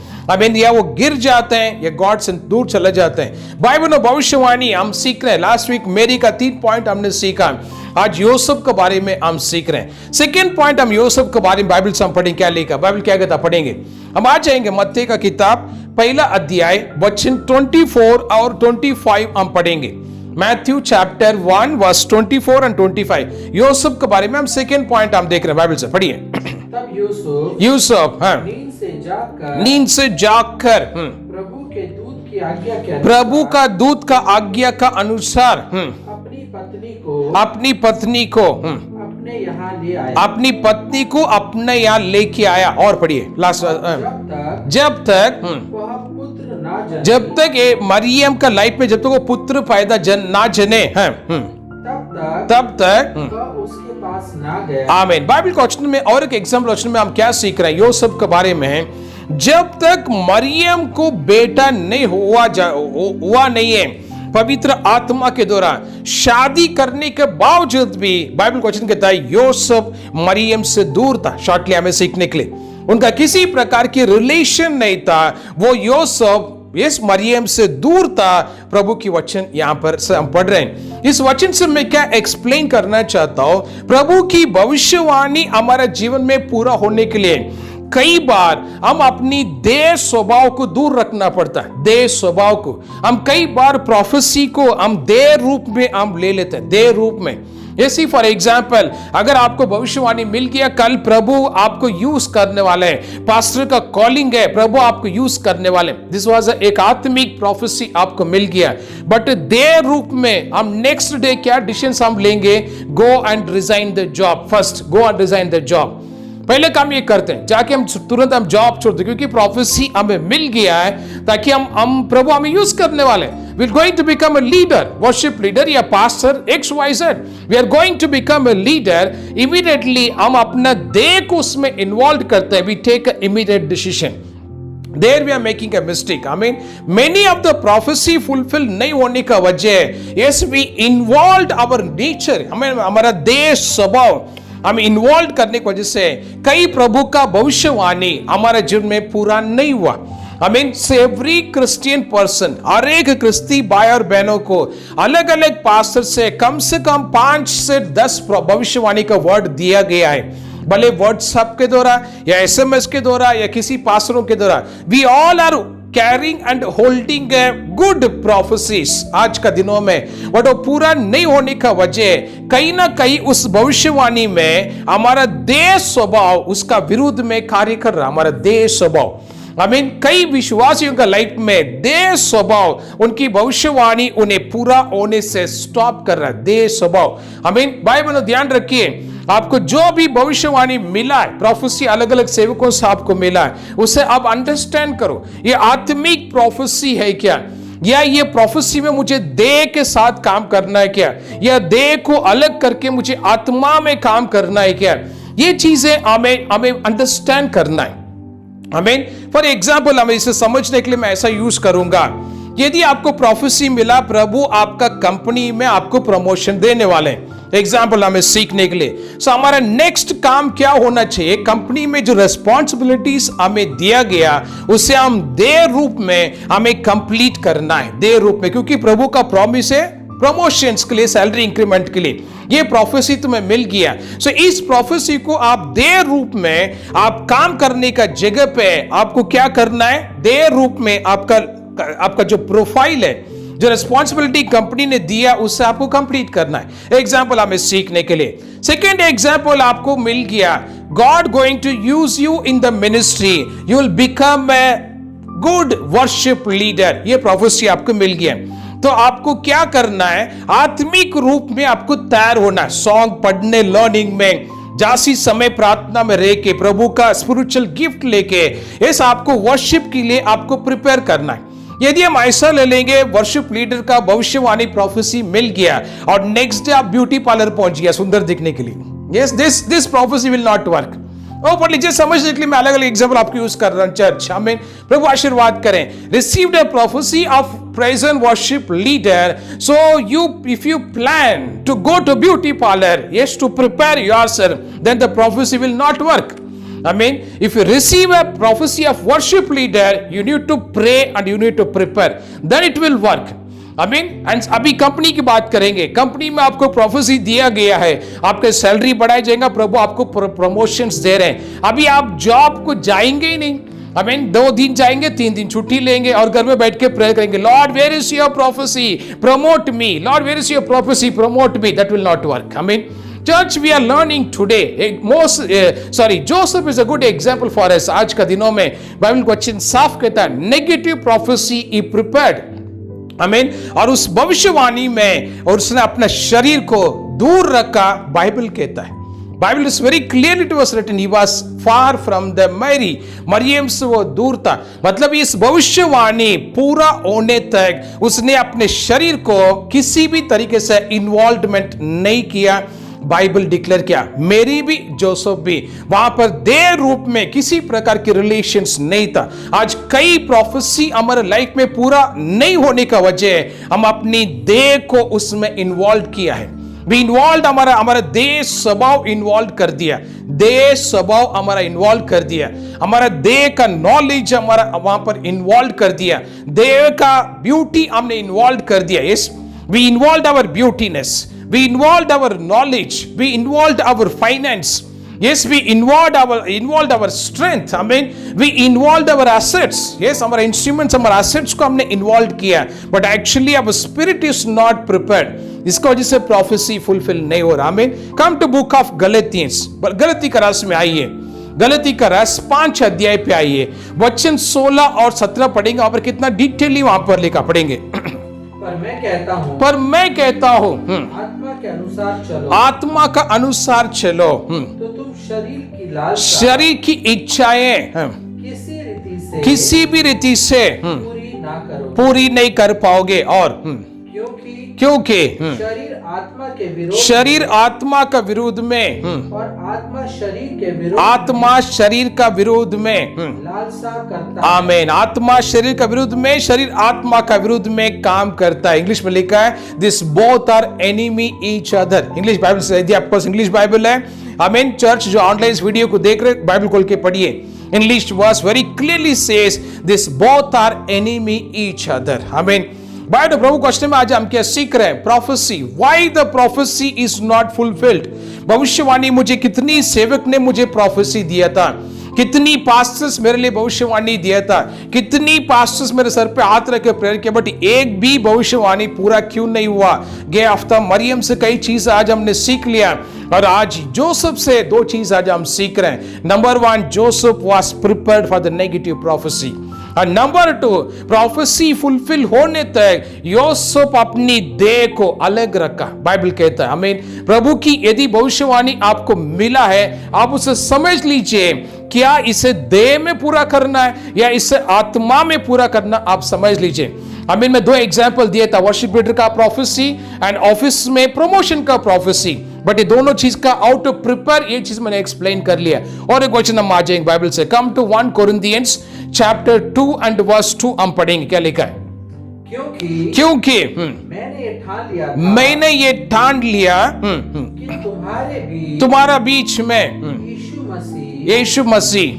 या वो गिर जाते हैं या गॉड से दूर चले जाते हैं। बाइबल और भविष्यवाणी हम सीख रहे हैं। लास्ट वीक मेरी का 3 पॉइंट हमने सीखा, आज यूसुफ के बारे में हम सीख रहे हैं। सेकेंड पॉइंट हम यूसुफ के बारे में बाइबल से हम पढ़ेंगे, क्या लिखा बाइबल क्या कहता पढ़ेंगे। हम आ जाएंगे मत्ती का किताब 1 अध्याय वचन 24 और 25 हम पढ़ेंगे। Matthew chapter 1 verse 24 and 25। यूसुफ के बारे में हम सेकेंड पॉइंट हम देख रहे हैं, बाइबल से पढ़िए। तब यूसुफ यूसुफ नींद से जागकर प्रभु के दूत की आज्ञा के प्रभु का दूत का आज्ञा का अनुसार अपनी पत्नी को अपनी पत्नी को अपने यहाँ लेके आया। और पढ़िए लास्ट। जब तक ये मरियम का लाइफ में जब तक वो पुत्र पैदा ना जने तब तक उसके पास ना गया। आमीन। बाइबल क्वेश्चन में और एक एग्जाम्पल क्वेश्चन में हम क्या सीख रहे हैं यूसुफ के बारे में? जब तक मरियम को बेटा नहीं हुआ नहीं है पवित्र आत्मा के द्वारा, शादी करने के बावजूद भी बाइबल क्वेश्चन कहता है यूसुफ मरियम से दूर था। शॉर्टली हमें सीखने के लिए उनका किसी प्रकार की रिलेशन नहीं था। वो यूसुफ इस मरियम से दूर था। प्रभु की वचन यहां पर से हम पढ़ रहे हैं। इस वचन से मैं क्या एक्सप्लेन करना चाहता हूं? प्रभु की भविष्यवाणी हमारे जीवन में पूरा होने के लिए कई बार हम अपनी देह स्वभाव को दूर रखना पड़ता है। देह स्वभाव को हम कई बार प्रोफेसी को हम देह रूप में हम ले लेते हैं, देह रूप में। जैसे फॉर एग्जाम्पल अगर आपको भविष्यवाणी मिल गया कल प्रभु आपको यूज करने वाले हैं, पास्टर का कॉलिंग है, प्रभु आपको यूज करने वाले, दिस वाज एक आत्मिक प्रोफेसी आपको मिल गया, बट देह रूप में हम नेक्स्ट डे क्या डिसीजन हम लेंगे? Go and resign the job. First go and resign the job. पहले काम ये करते हैं जाके हम तुरंत हम जॉब छोड़ दें, क्योंकि प्रोफेसी हमें मिल गया है ताकि हम प्रभु हमें यूज करने वाले हैं। We are going to become a leader, worship leader या pastor XYZ. We are going to become a leader. Immediately हम अपना देह को उसमें involved करते हैं. We take an immediate decision. There we are making a mistake. I mean, many of the prophecy fulfill नहीं होने का वजह, yes we involved our nature, हमें हमारा देह स्वभाव हम इन्वॉल्व करने की वजह से कई प्रभु का भविष्यवाणी हमारे जीवन में पूरा नहीं हुआ। I mean, every Christian person, हर एक क्रिस्ती भाई और बहनों को अलग अलग पास्टर से कम 5 से 10 भविष्यवाणी का वर्ड दिया गया है, भले व्हाट्सएप के द्वारा या SMS के द्वारा या किसी पास्टरों के द्वारा। We all are carrying and holding good prophecies आज का दिनों में, बट वो पूरा नहीं होने का वजह कहीं ना कहीं उस भविष्यवाणी में हमारा देह स्वभाव उसका विरुद्ध में कार्य कर रहा। हमारा देह स्वभाव कई विश्वासियों का लाइफ में देह स्वभाव उनकी भविष्यवाणी उन्हें पूरा होने से स्टॉप कर रहा है। देह स्वभाव भाई बहनों ध्यान रखिए, आपको जो भी भविष्यवाणी मिला है, प्रोफेसी अलग अलग सेवकों से आपको मिला है, उसे आप अंडरस्टैंड करो। ये आत्मिक प्रोफेसी है क्या, या ये प्रोफेसी में मुझे देह के साथ काम करना है क्या, या देह को अलग करके मुझे आत्मा में काम करना है क्या? ये चीजें हमें अंडरस्टैंड करना है। फॉर एग्जाम्पल हमें इसे समझने के लिए मैं ऐसा यूज करूंगा, यदि आपको प्रोफेसी मिला प्रभु आपका कंपनी में आपको प्रमोशन देने वाले हैं, एग्जाम्पल हमें सीखने के लिए, सो हमारा नेक्स्ट काम क्या होना चाहिए? कंपनी में जो रेस्पॉन्सिबिलिटीज हमें दिया गया उसे हम देह रूप में हमें कंप्लीट करना है, देह रूप में, क्योंकि प्रभु का प्रॉमिस है प्रमोशंस के लिए, सैलरी इंक्रीमेंट के लिए। ये प्रोफेसी तुम्हें मिल गया, सो इस प्रोफेसी को आप देह रूप में आप काम करने का जगह पे आपको क्या करना है? देह रूप में आपका जो प्रोफाइल है, जो रिस्पॉन्सिबिलिटी कंपनी ने दिया उससे आपको कंप्लीट करना है। एग्जाम्पल हमें सीखने के लिए, सेकेंड एग्जाम्पल आपको मिल गया, God going to use you in the ministry, you will become a good worship leader. ये प्रोफेसी आपको मिल गया, तो आपको क्या करना है? आत्मिक रूप में आपको तैयार होना है, सॉन्ग पढ़ने, लर्निंग में, जासी समय प्रार्थना में रह के प्रभु का स्पिरिचुअल गिफ्ट लेके इस आपको वर्शिप के लिए आपको प्रिपेयर करना है। यदि हम ऐसा ले लेंगे, वर्शिप लीडर का भविष्यवाणी प्रोफेसी मिल गया और नेक्स्ट डे आप ब्यूटी पार्लर पहुंच गया सुंदर दिखने के लिए, yes this prophecy will not work. पर लीजिए समझने के लिए मैं अलग अलग एग्जाम्पल आपको यूज कर रहा हूं। चर्च हमें प्रभु आशीर्वाद करें। Received a prophecy of praise and worship leader, so if you plan to go to beauty parlor, yes, to prepare yourself, then the prophecy will not work. If you receive a prophecy of worship leader, you need to pray and you need to prepare, then it will work. And अभी company की बात करेंगे, company में आपको prophecy दिया गया है, आपके सैलरी बढ़ाया जाएगा, प्रभु आपको प्रमोशंस दे रहे हैं, अभी आप जॉब को जाएंगे ही नहीं, आमीन। 2 दिन जाएंगे, 3 दिन छुट्टी लेंगे और घर में बैठ के प्रेयर करेंगे, Lord where is your prophecy, promote me, Lord where is your prophecy, promote me. That will not work. आमीन। Church, we are learning today Joseph is a good example for us. आज का दिनों में Bible को वचन साफ कहता है, नेगेटिव प्रोफेसी ही प्रिपेयर्ड। आमीन। और उस भविष्यवाणी में और उसने अपने शरीर को दूर रखा। बाइबल कहता है, Bible is very clearly it was written, he was far from the Mary, मरियम से वो दूर था। मतलब इस भविष्यवाणी पूरा होने तक उसने अपने शरीर को किसी भी तरीके से इन्वॉल्वमेंट नहीं किया। बाइबल डिक्लेयर किया, मेरी भी जोसेफ भी वहां पर देह रूप में किसी प्रकार के रिलेशंस नहीं था। आज कई प्रोफेसी हमारे लाइफ में पूरा नहीं होने का वजह हम अपनी देह को उसमें इन्वॉल्व किया है। भी इन्वॉल्व हमारा देह स्वभाव इन्वॉल्व कर दिया, देह स्वभाव हमारा इन्वॉल्व कर दिया, हमारा देह का नॉलेज हमारा वहां पर इन्वॉल्व कर दिया, देह का ब्यूटी हमने इन्वॉल्व कर दिया। Yes, we involve our beautyness, we involved our knowledge, we involved our finance, yes, we involved our strength, I mean we involved our assets, yes, हमारे instruments, हमारे assets को हमने involved किया, but actually our spirit is not prepared। इसका वजह से prophecy fulfill नहीं हो रहा। आमीन। come to book of Galatians, गलती का रस में आइए, गलती का रस 5 अध्याय पे आइए, वचन 16 और 17 पढ़ेंगे। वहां पर कितना डिटेली वहां पर लिखा, पढ़ेंगे। पर मैं कहता हूँ आत्मा के अनुसार चलो, आत्मा का अनुसार चलो, तो तुम शरीर की लालसा, शरीर की इच्छाएं किसी भी रीति से पूरी नहीं कर पाओगे। और क्योंकि शरीर आत्मा का विरोध में और आत्मा शरीर का विरोध में लालसा करता है। आमीन। आत्मा शरीर का विरोध में, शरीर आत्मा का विरोध में काम करता है। इंग्लिश में लिखा है, this both are enemy each other. English Bible से, यदि आपके पास इंग्लिश बाइबल है, आमीन, चर्च जो ऑनलाइन इस वीडियो को देख रहे, बाइबल खोल के पढ़िए। English verse very clearly says this both are enemy each other. आमीन। बाइबल प्रभु क्वेश्चन में आज हम क्या सीख रहे हैं? Prophecy, why the prophecy is not fulfilled. भविष्यवाणी मुझे, कितनी सेवक ने मुझे प्रोफेसी दिया था, कितनी पास्टर्स मेरे लिए भविष्यवाणी दिया था, कितनी पास्टर्स मेरे सर पे हाथ रख के प्रेयर किया, बट एक भी भविष्यवाणी पूरा क्यों नहीं हुआ? गए हफ्ता मरियम से कई चीज आज हमने सीख लिया, और आज जोसेफ से 2 चीज आज हम सीख रहे हैं। Number 1, Joseph was prepared for the negative prophecy, और नंबर 2, प्रोफेसी फुलफिल होने तक योसेफ अपनी देह को अलग रखा। बाइबल कहता है, आमीन। प्रभु की यदि भविष्यवाणी आपको मिला है, आप उसे समझ लीजिए, क्या इसे देह में पूरा करना है या इसे आत्मा में पूरा करना, आप समझ लीजिए। आमीन। मैं 2 एग्जाम्पल दिया था, वर्शिप लीडर का प्रोफेसी एंड ऑफिस में प्रमोशन का प्रोफेसी, बट ये दोनों चीज का आउट ऑफ प्रिपेयर, ये चीज मैंने एक्सप्लेन कर लिया। और एक वचन हम आ जाएंगे बाइबल से, come to 1 Corinthians chapter 2 and verse 2 हम पढ़ेंगे। क्या लिखा है? क्योंकि मैंने ये ठान लिया कि तुम्हारा बीच में यीशु मसीह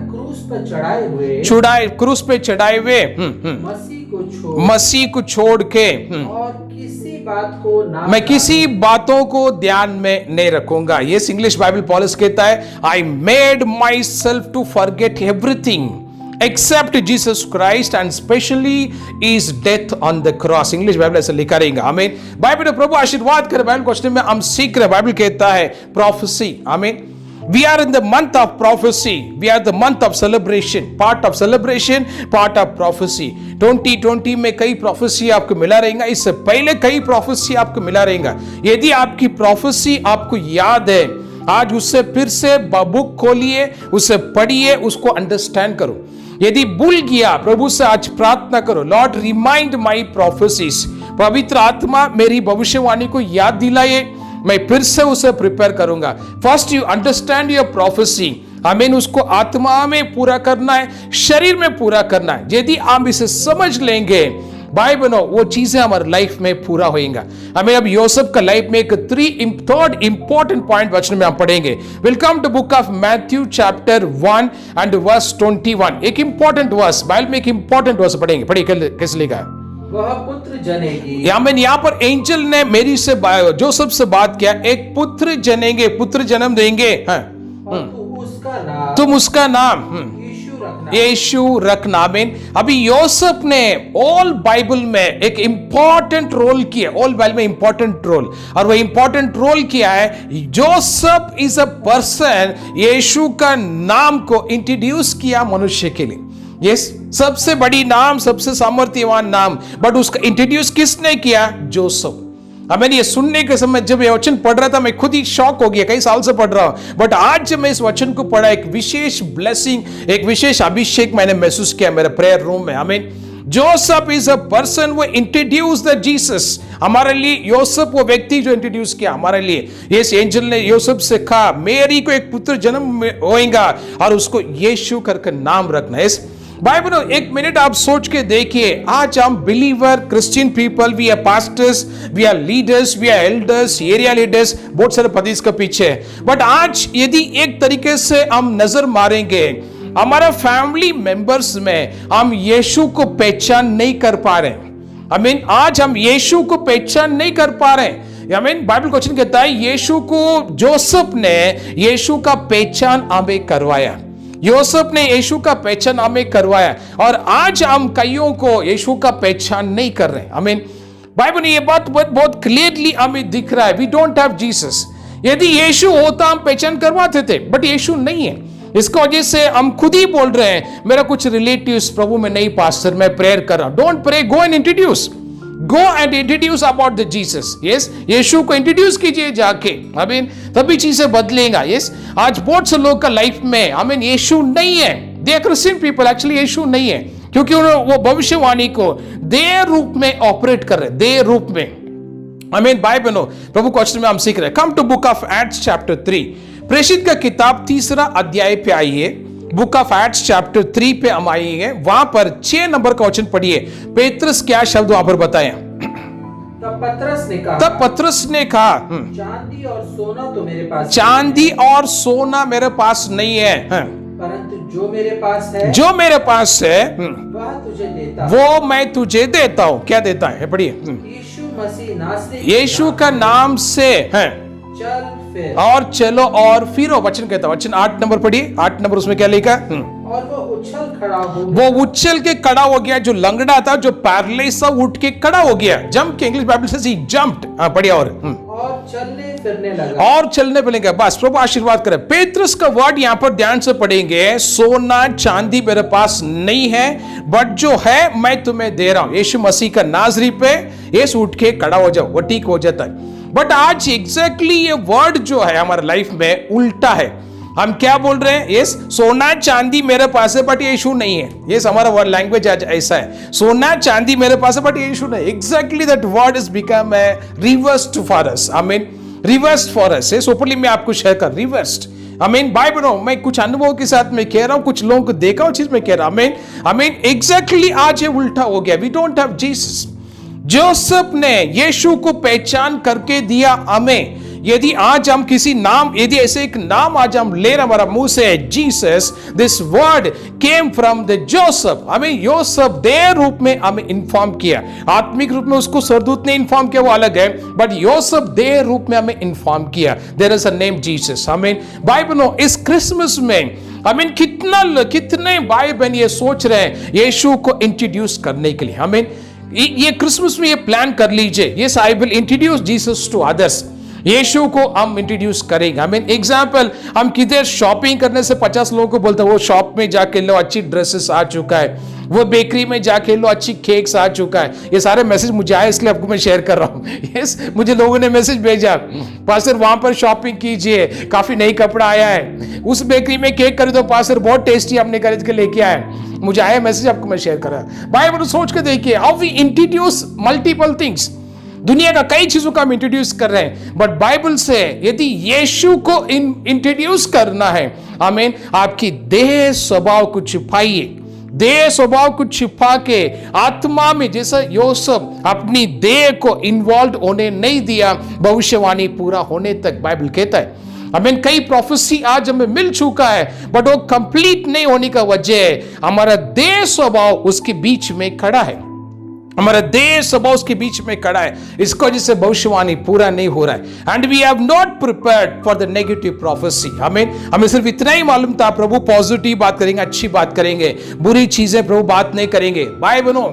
क्रूस पे चढ़ाए हुए मसीह को छोड़ के मैं किसी बातों को ध्यान में नहीं रखूंगा। ये इंग्लिश बाइबल पॉलिस कहता है, I made myself to forget everything except Jesus Christ and specially his death on the cross। English Bible ऐसा लिखा रहेगा। आमीन। बाइबल प्रभु आशीर्वाद करे। बाइबल क्वेश्चन में हम सीख रहे, बाइबल कहता है प्रोफेसी। आमीन। We are in the month of prophecy. We are the month of celebration. Part of celebration, part of prophecy. 2020 में कई प्रोफेसी आपको मिला रहेगा, इससे पहले कई प्रोफेसी आपको मिला रहेगा। यदि आपकी प्रोफेसी आपको याद है, आज उससे फिर से बुक खोलिए, उसे पढ़िए, उसको अंडरस्टैंड करो। यदि भूल गया, प्रभु से आज प्रार्थना करो, लॉर्ड रिमाइंड माई प्रोफेसीज। पवित्र आत्मा मेरी भविष्यवाणी को याद दिलाए, मैं फिर से उसे प्रिपेयर करूंगा। First you understand your prophecy. हमें उसको आत्मा में पूरा करना है, शरीर में पूरा करना है। यदि आप इसे समझ लेंगे, भाई बनो, वो चीजें हमारे लाइफ में पूरा होएगा। हमें अब योसेफ का लाइफ में एक थर्ड इंपॉर्टेंट पॉइंट वचन में हम पढ़ेंगे। Welcome to book of Matthew chapter 1 and verse 21। एक इंपॉर्टेंट वर्स, बाइबल में एक इंपॉर्टेंट वर्स पढ़ेंगे। पढ़िए, कैसे लिखा है? वह पुत्र जनेगी। यहाँ पर एंजल ने मेरी से जोसेफ से बात किया, एक पुत्र जनेंगे, पुत्र जन्म देंगे। हाँ। तुम उसका नाम रखना। यीशु रखना। आमीन। अभी योसेफ ने ऑल बाइबल में एक इंपॉर्टेंट रोल किया, ऑल बाइबल में इंपॉर्टेंट रोल, और वो इंपॉर्टेंट रोल किया है, जोसेफ इज अ पर्सन, यीशु का नाम को इंट्रोड्यूस किया मनुष्य के लिए। यस, सबसे बड़ी नाम, सबसे सामर्थ्यवान नाम, बट उसका इंट्रोड्यूस किसने किया? जोसेफ। मैंने ये सुनने के समय जब ये वचन पढ़ रहा था, मैं खुद ही शॉक हो गया, कई साल से पढ़ रहा हूं, बट आज जब मैं इस वचन को पढ़ा, एक विशेष ब्लेसिंग, एक विशेष अभिषेक मैंने महसूस किया मेरे प्रेयर रूम में। आमीन। जोसेफ इज अ पर्सन वो इंट्रोड्यूस द जीसस हमारे लिए। योसेफ वो व्यक्ति जो इंट्रोड्यूस किया हमारे लिए। यस, एंजल ने योसेफ से कहा, मेरी को एक पुत्र जन्म होएगा और उसको यीशु करके नाम रखना। यस, बाइबल, एक मिनट आप सोच के देखिए, आज हम believer Christian people, we are pastors, we are leaders, we are elders, area leaders, बहुत सारे पद इसके पीछे है। बट आज यदि एक तरीके से हम नजर मारेंगे, हमारा फैमिली मेंबर्स में हम यीशु को पहचान नहीं कर पा रहे। आई मीन, आज हम यीशु को पहचान नहीं कर पा रहे। आई मीन, बाइबल क्वेश्चन कहता है, यीशु को जोसेफ ने यीशु का पहचान हमें करवाया। योसेफ ने यीशु का पहचान हमें करवाया, और आज हम कईयों को यीशु का पहचान नहीं कर रहे। आई मीन, बाइबल में ये बात बहुत क्लियरली हमें दिख रहा है, वी डोंट हैव जीसस। यदि यीशु होता हम पहचान करवाते थे, बट यीशु नहीं है। इसका वजह से हम खुद ही बोल रहे हैं, मेरा कुछ रिलेटिव्स प्रभु में नहीं पास्टर, मैं प्रेयर कर रहा हूं। Don't pray, go and introduce, go and introduce about the Jesus. Yes, यीशु को इंट्रोड्यूस कीजिए जाके। आई मीन, तभी चीजें बदलेगा। यस, आज बहुत से लोग का लाइफ में आई मीन यीशु नहीं है। They are Christian people, actually यीशु नहीं है, क्योंकि वो भविष्यवाणी को देह रूप में ऑपरेट कर रहे, देह रूप में। आई मीन, बाइबल प्रभु क्वेश्चन में हम सीख रहे हैं। Come to book of Acts chapter 3, प्रेषित का किताब 3 अध्याय पे आइए। बुक ऑफ एक्ट्स चैप्टर 3 पे हम आएंगे, वहां पर 6 नंबर का वचन पढ़िए। पेत्रस क्या शब्द वहां पर बताएं? तब पतरस ने कहा, चांदी और सोना तो मेरे पास, चांदी और सोना मेरे पास नहीं है, परंतु जो मेरे पास है, जो मेरे पास है वह तुझे देता, वो मैं तुझे देता हूं। क्या देता है? पढ़िए। यीशु मसीह नासरी, यीशु का नाम से है, चल फिर और चलो और फिरो। वचन कहता है, वचन 8 नंबर पढ़िए। 8 नंबर उसमें क्या लिखा? और वो उछल खड़ा हो, वो उछल के खड़ा हो गया। जो लंगड़ा था, जो पैरालाइज था, उठ के खड़ा हो गया। जंप के इंग्लिश बाइबल से जंप्ड। पढ़िए। और चलने फिरने लगा, और चलने फिरने लगा। बस, प्रभु आशीर्वाद करे। पेत्रस का वर्ड यहां पर ध्यान से पढ़ेंगे, सोना चांदी मेरे पास नहीं है, बट जो है मैं तुम्हें दे रहा हूं। यीशु मसीह का नाजरी पे यीशु उठ के खड़ा हो जाओ, वो ठीक हो जाता है। बट आज एग्जैक्टली ये वर्ड जो है हमारे लाइफ में उल्टा है। हम क्या बोल रहे हैं? यस, सोना चांदी मेरे पास है, बट यीशु नहीं है। यस, हमारा वर्ड लैंग्वेज आज ऐसा है, सोना चांदी मेरे पास है, बट यीशु नहीं। Exactly that word is become a reversed for us. I mean, reversed for us. Yes, openly मैं आपको शेयर कर, रिवर्स्ड। आई मीन, बाइबल मैं कुछ अनुभव के साथ में कह रहा हूं, कुछ लोगों को देखा हुआ चीज में कह रहा हूं। आई मीन एग्जैक्टली आज ये उल्टा हो गया। We don't have Jesus. Joseph ने यीशु को पहचान करके दिया हमें। यदि आज हम किसी नाम, यदि ऐसे एक नाम आज हम ले रहे हमारा मुंह से, Jesus, this word came from the Joseph. हमें योसेफ देह रूप में हमें इन्फॉर्म किया, आत्मिक रूप में उसको सरदूत ने इन्फॉर्म किया, वो अलग है, बट योसेफ देह रूप में हमें इन्फॉर्म किया। There is a name Jesus. हमें बाइबल इस क्रिसमस में कितने भाई बहन ये सोच रहे हैं यीशु को इंट्रोड्यूस करने के लिए। हमें ये क्रिसमस में ये प्लान कर लीजिए, yes, I will introduce Jesus to others. यीशु को हम इंट्रोड्यूस करेंगे। आई मीन एग्जाम्पल, हम किधर शॉपिंग करने से 50 लोगों को बोलते हैं, वो शॉप में जाके लो, अच्छी ड्रेसेस आ चुका है, वो बेकरी में जाके लो, अच्छी केक्स आ चुका है। ये सारे मैसेज मुझे आए, इसलिए आपको मैं शेयर कर रहा हूँ। यस, मुझे लोगों ने मैसेज भेजा, पास्टर वहां पर शॉपिंग कीजिए, काफी नई कपड़ा आया है, उस बेकरी में केक खरीदो पास्टर, बहुत टेस्टी हमने खरीद के लेके आए। मुझे आया मैसेज, आपको मैं शेयर कर रहा हूं। बाइबल सोच के देखिए, how we introduce multiple things. दुनिया का कई चीजों का हम इंट्रोड्यूस कर रहे हैं, बट बाइबल से यदि यीशु को इंट्रोड्यूस करना है, आमीन, आपकी देह स्वभाव को छुपाइए, देह स्वभाव को छुपा के आत्मा में, जैसा योसेफ अपनी देह को इन्वॉल्व होने नहीं दिया भविष्यवाणी पूरा होने तक, बाइबल कहता है। हमें कई प्रोफेसी आज हमें मिल चुका है, बट वो कंप्लीट नहीं होने का वजह है हमारा देह स्वभाव उसके बीच में खड़ा है। हमारा देश अब उसके बीच में खड़ा है, इसको वजह से भविष्यवाणी पूरा नहीं हो रहा है। And we have not prepared for the negative prophecy. हमें सिर्फ इतना ही मालूम था, प्रभु पॉजिटिव बात करेंगे, अच्छी बात करेंगे, बुरी चीजें प्रभु बात नहीं करेंगे। भाई बहनों,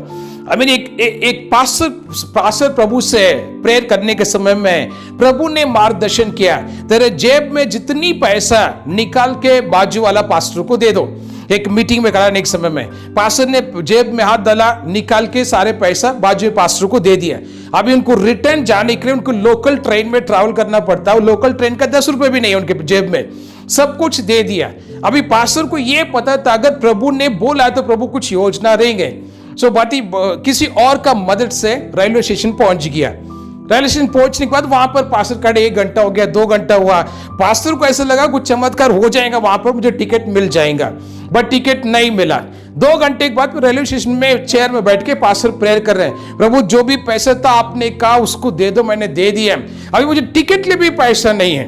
एक पास्टर प्रभु से प्रेयर करने के समय में प्रभु ने मार्गदर्शन किया, तेरे जेब में जितनी पैसा निकाल के बाजू वाला पास्टर को दे दो। एक मीटिंग में कराने के समय में पास्टर ने जेब में हाथ डाला, निकाल के सारे पैसा बाजू पास्टर को दे दिया। अभी उनको रिटर्न जाने के लिए उनको लोकल ट्रेन में ट्रैवल करना पड़ता है, लोकल ट्रेन का 10 रुपए भी नहीं है उनके जेब में, सब कुछ दे दिया। अभी पास्टर को यह पता था अगर प्रभु ने बोला तो प्रभु कुछ योजना रहेंगे। सो बाती किसी और का मदद से रेलवे स्टेशन पहुंच गया। रेलवे स्टेशन पहुंचने के बाद वहां पर पास्टर खड़े, 1 घंटा हो गया, 2 घंटा हुआ। पास्टर को ऐसा लगा कुछ चमत्कार हो जाएगा, वहां पर मुझे टिकट मिल जाएगा, बट टिकट नहीं मिला। 2 घंटे के बाद रेलवे स्टेशन में चेयर में बैठ के पास्टर प्रेयर कर रहे हैं, प्रभु जो भी पैसा था आपने कहा उसको दे दो, मैंने दे दिया, अभी मुझे टिकट लिए भी पैसा नहीं है।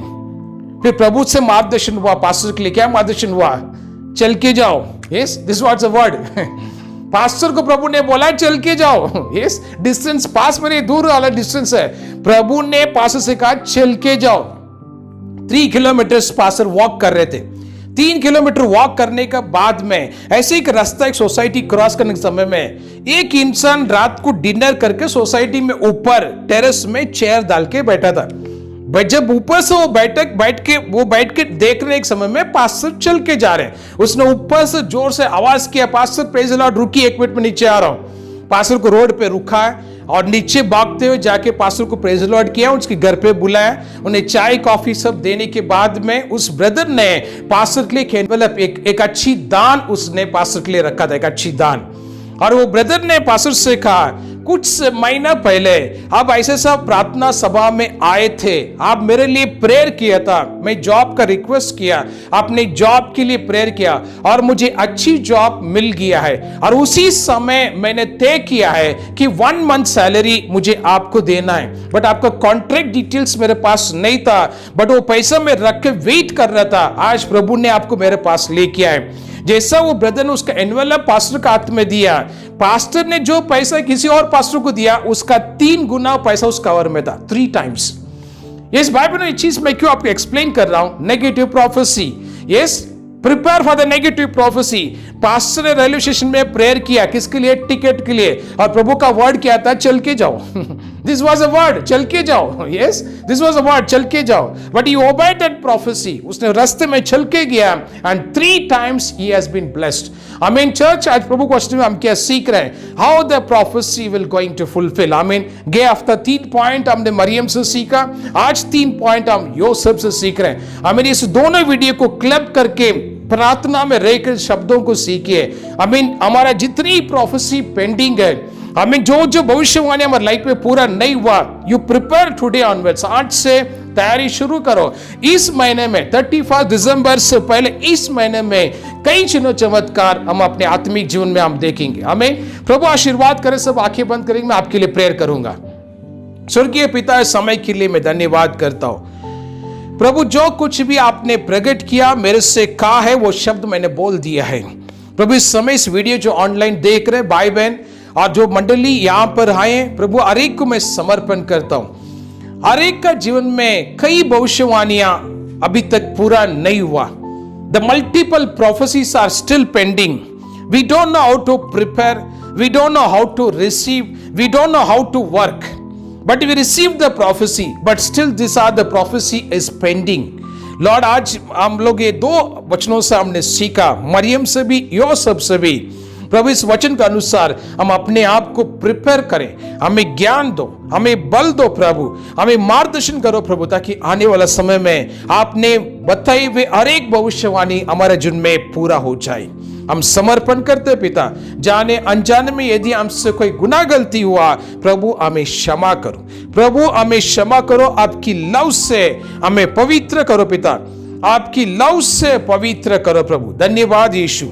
फिर प्रभु से मार्गदर्शन हुआ, पास्टर के लिए क्या मार्गदर्शन हुआ, चल के जाओ। Yes, this was a word. Pastor को प्रभु ने बोला चल के जाओ। यस, डिस्टेंस पास में नहीं, दूर वाला डिस्टेंस है। प्रभु ने पास्टर से कहा चल के जाओ। 3 किलोमीटर पास्टर वॉक कर रहे थे। 3 किलोमीटर वॉक करने के बाद में ऐसे एक रास्ता, एक सोसाइटी क्रॉस करने के समय में एक इंसान रात को डिनर करके सोसाइटी में ऊपर टेरेस में चेयर डाल के बैठा था। जब ऊपर से वो बैठ के देख रहे एक समय में पास्टर चल के जा रहे हैं। उसने ऊपर से जोर से आवाज किया, पास्टर प्रेज द लॉर्ड, रुकिए 1 मिनट में नीचे आ रहा हूं। पास्टर को रोड पे रुका और नीचे भागते हुए जाके पास्टर को प्रेज द लॉर्ड किया, उसके घर पे बुलाया, उन्हें चाय कॉफी सब देने के बाद में उस ब्रदर ने पास्टर के लिए एनवेलप, एक अच्छी दान उसने पास्टर के लिए रखा था, एक अच्छी दान। और वो ब्रदर ने पास्टर से कहा कुछ महीना पहले आप ऐसे सब प्रार्थना सभा में आए थे, आप मेरे लिए प्रेयर किया था, मैं जॉब का रिक्वेस्ट किया, आपने जॉब के लिए प्रेयर किया और मुझे अच्छी जॉब मिल गया है। और उसी समय मैंने तय किया है कि 1 मंथ सैलरी मुझे आपको देना है, बट आपका कॉन्ट्रैक्ट डिटेल्स मेरे पास नहीं था, बट वो पैसा मैं रख के वेट कर रहा था। आज प्रभु ने आपको मेरे पास लेके आए। जैसा वो ब्रदर ने उसका एनवेलप पास्टर का हाथ में दिया, पास्टर ने जो पैसा किसी और पास्टर को दिया उसका 3 गुना पैसा उस कवर में था, 3 टाइम्स। यस, बाइबल में चीज मैं क्यों आपको एक्सप्लेन कर रहा हूं, negative prophecy. Yes, prepare for the negative prophecy. Pastor ने रेलवे स्टेशन में प्रेयर किया, किसके लिए, टिकट के लिए, और प्रभु का वर्ड क्या था, चल के जाओ। दिस वाज अ वर्ड, चल के जाओ। Yes, this was a word, चल के जाओ। But he obeyed that prophecy, उसने रास्ते में चल के गया and 3 times he has been blessed. आमीन। चर्च, आज प्रभु क्वेश्चन में हम क्या सीख रहे हैं, how the prophecy will going to fulfill. आमीन। गए हफ्ता 3 पॉइंट हमने मरियम से सीखा, आज 3 पॉइंट हम योसेफ से सीख रहे हैं। आमीन। इस दोनों वीडियो को क्लब करके प्रार्थना में रहकर शब्दों को सीखिए। आमीन। हमारा जितनी प्रोफेसी पेंडिंग है, हमें जो भविष्यवाणी हमारे लाइफ में पूरा नहीं हुआ, यू प्रिपेयर टुडे ऑनवर्ड्स, आज से तैयारी शुरू करो। इस महीने में 31 दिसंबर से पहले इस महीने में कई चिन्ह चमत्कार हम अपने आत्मिक जीवन में हम देखेंगे। हमें प्रभु आशीर्वाद करे। सब आंखें बंद करेंगे, मैं आपके लिए प्रेयर करूंगा। स्वर्गीय पिता, इस समय के लिए मैं धन्यवाद करता हूं प्रभु, जो कुछ भी आपने प्रकट किया, मेरे से कहा है, वो शब्द मैंने बोल दिया है। प्रभु, इस समय इस वीडियो जो ऑनलाइन देख रहे भाई बहन और जो मंडली यहां पर आए, प्रभु हर एक को मैं समर्पण करता हूं। हर एक का जीवन में कई भविष्यवाणियां अभी तक पूरा नहीं हुआ। The multiple prophecies are still pending. We don't know how to prepare, we don't know how to receive, we don't know how to work, but we received the prophecy, but still this are the prophecy is pending. Lord, आज हम लोग ये 2 वचनों से हमने सीखा, मरियम से भी, योसेफ से भी। प्रभु, इस वचन के अनुसार हम अपने आप को प्रिपेयर करें, हमें ज्ञान दो, हमें बल दो प्रभु, हमें मार्गदर्शन करो प्रभु, ताकि आने वाला समय में आपने बताई हुए हर एक भविष्यवाणी हमारे जीवन में पूरा हो जाए। हम समर्पण करते पिता, जाने अनजाने में यदि हमसे कोई गुनाह गलती हुआ, प्रभु हमें क्षमा करो, प्रभु हमें क्षमा करो। आपकी लव से हमें पवित्र करो पिता, आपकी लव से पवित्र करो प्रभु। धन्यवाद यीशु,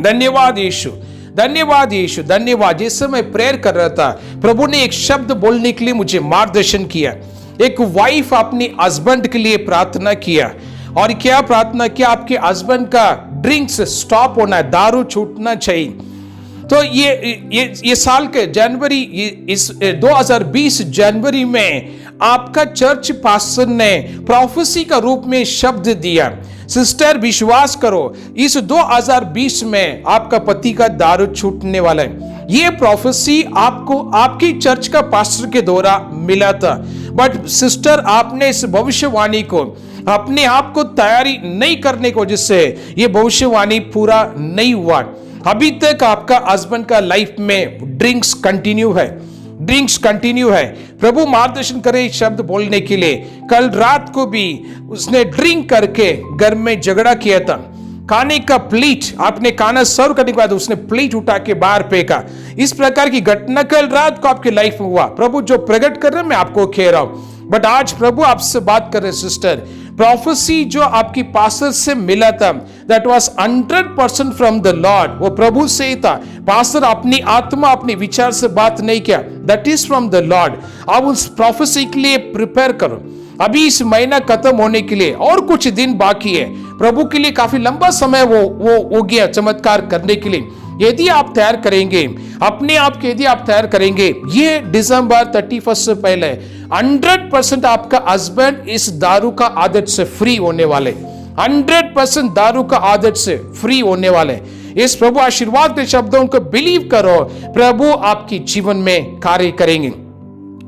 धन्यवाद यीशु, धन्यवाद यीशु, धन्यवाद। जैसे मैं प्रेयर कर रहा था, प्रभु ने एक शब्द बोलने के लिए मुझे मार्गदर्शन किया। एक वाइफ अपनी हस्बैंड के लिए प्रार्थना किया, और क्या प्रार्थना किया, आपके हस्बैंड का ड्रिंक्स स्टॉप होना है, दारू छूटना चाहिए। तो ये साल के जनवरी, इस 2020 जनवरी में आपका चर्च पास्टर ने प्रोफेसी का रूप में शब्द दिया। सिस्टर विश्वास करो, इस 2020 में आपका पति का दारू छूटने वाला है। ये प्रोफेसी आपको आपकी चर्च का पास्टर के द्वारा मिला था, बट सिस्टर आपने इस भविष्यवाणी को अपने आप को तैयारी नहीं करने को, जिससे ये भविष्यवाणी पूरा नहीं हुआ। अभी तक आपका हस्बैंड का लाइफ में ड्रिंक्स कंटिन्यू है। प्रभु मार्गदर्शन करे शब्द बोलने के लिए। कल रात को भी उसने ड्रिंक करके घर में झगड़ा किया था। खाने का प्लेट आपने खाना सर्व करने के बाद उसने प्लेट उठा के बाहर फेंका। इस प्रकार की घटना कल रात को आपके लाइफ में हुआ। प्रभु जो प्रकट कर रहे हैं मैं आपको कह रहा हूं, बट आज प्रभु आपसे बात कर रहे हैं सिस्टर। प्रोफेसी जो आपकी पास्टर से मिला था, that was 100% from the Lord. वो प्रभु से ही था। पास्टर अपनी आत्मा अपने विचार से बात नहीं किया, that is from the Lord. अब उस प्रोफेसी के लिए प्रिपेयर करो। अभी इस महीना खत्म होने के लिए और कुछ दिन बाकी है। प्रभु के लिए काफी लंबा समय वो हो गया चमत्कार करने के लिए। यदि आप तैयार करेंगे अपने आप के, यदि आप तैयार करेंगे, ये दिसंबर 31 से पहले 100% आपका हस्बैंड इस दारू का आदत से फ्री होने वाले। 100% दारू का आदत से फ्री होने वाले। इस प्रभु आशीर्वाद के शब्दों को बिलीव करो, प्रभु आपकी जीवन में कार्य करेंगे।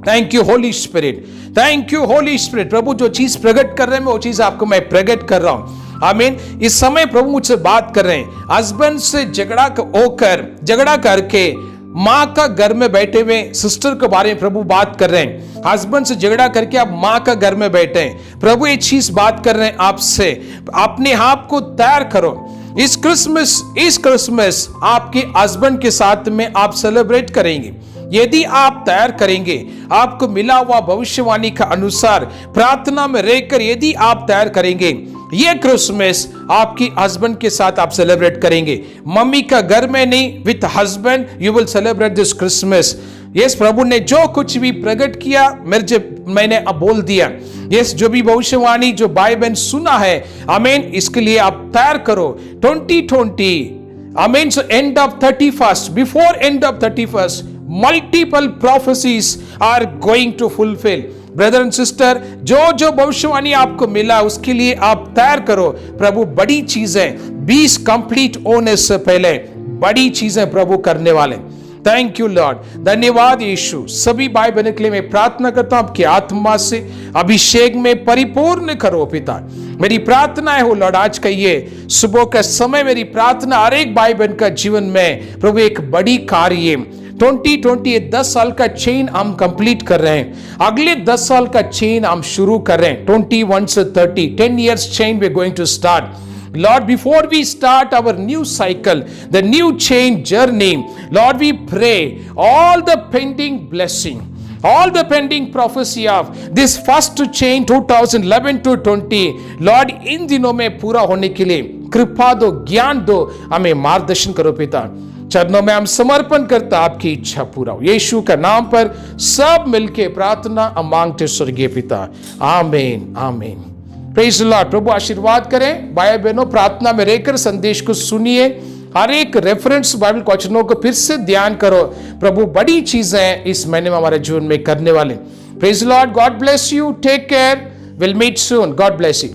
Thank you Holy Spirit, thank you Holy Spirit. प्रभु जो चीज प्रकट कर रहे हैं वो चीज आपको मैं प्रकट कर रहा हूं। आमीन। इस समय प्रभु मुझसे बात कर रहे हैं। हस्बैंड से झगड़ा करके माँ का घर में बैठे हुए सिस्टर के बारे में प्रभु बात कर रहे हैं। हस्बैंड से झगड़ा करके आप माँ का घर में बैठे हैं। प्रभु एक चीज बात कर रहे हैं आपसे, अपने आप को तैयार करो। इस क्रिसमस आपके हस्बैंड के साथ में आप सेलिब्रेट करेंगे। यदि आप तैयार करेंगे, आपको मिला हुआ भविष्यवाणी का अनुसार प्रार्थना में रहकर यदि आप तैयार करेंगे, ये क्रिसमस आपकी हस्बैंड के साथ आप सेलिब्रेट करेंगे। मम्मी का घर में नहीं, with husband you will celebrate this Christmas. Yes, प्रभु ने जो कुछ भी प्रकट किया मैंने अब बोल दिया। यस, जो भी भविष्यवाणी जो भाई बहन सुना है, आमीन, इसके लिए आप तैयार करो। 2020 आमीन, so end of 31st, before end of 31st, multiple prophecies are going to fulfill. Brother and sister, जो भविष्यवाणी आपको मिला उसके लिए आप तैयार करो। प्रभु बड़ी चीजें 20 कंप्लीट होने से पहले बड़ी चीजें प्रभु करने वाले। थैंक यू लॉर्ड, धन्यवाद यीशु। सभी भाई बहनों के लिए मैं प्रार्थना करता हूं, आपकी आत्मा से अभिषेक में परिपूर्ण करो पिता। मेरी प्रार्थना है हो लॉर्ड, आज का ये सुबह का समय मेरी प्रार्थना हर एक भाई बहन का जीवन में प्रभु एक बड़ी कार्य 2020 10 साल का चेन हम कंप्लीट कर रहे हैं। अगले 10 साल का चेन हम शुरू कर रहे हैं। 21 से 30 10 years chain we're going to start. Lord, before we start our new cycle, the new chain journey, Lord, we pray all the pending blessing, all the pending prophecy of this first chain 2011 to 20, Lord, इन दिनों में पूरा होने के लिए कृपा दो, ज्ञान दो, हमें मार्गदर्शन करो पिता। चरणों में हम समर्पण करता, आपकी इच्छा पूरा हो। यीशु का नाम पर सब मिलके प्रार्थना हम मांगते स्वर्गीय पिता, आमीन आमीन। Praise the Lord. प्रभु आशीर्वाद करें। भाई बहनों, प्रार्थना में रहकर संदेश को सुनिए। हर एक रेफरेंस बाइबल वचनों को फिर से ध्यान करो। प्रभु बड़ी चीजें इस महीने में हमारे जीवन में करने वाले। Praise the Lord. God bless you. Take care. Will meet soon. God bless you.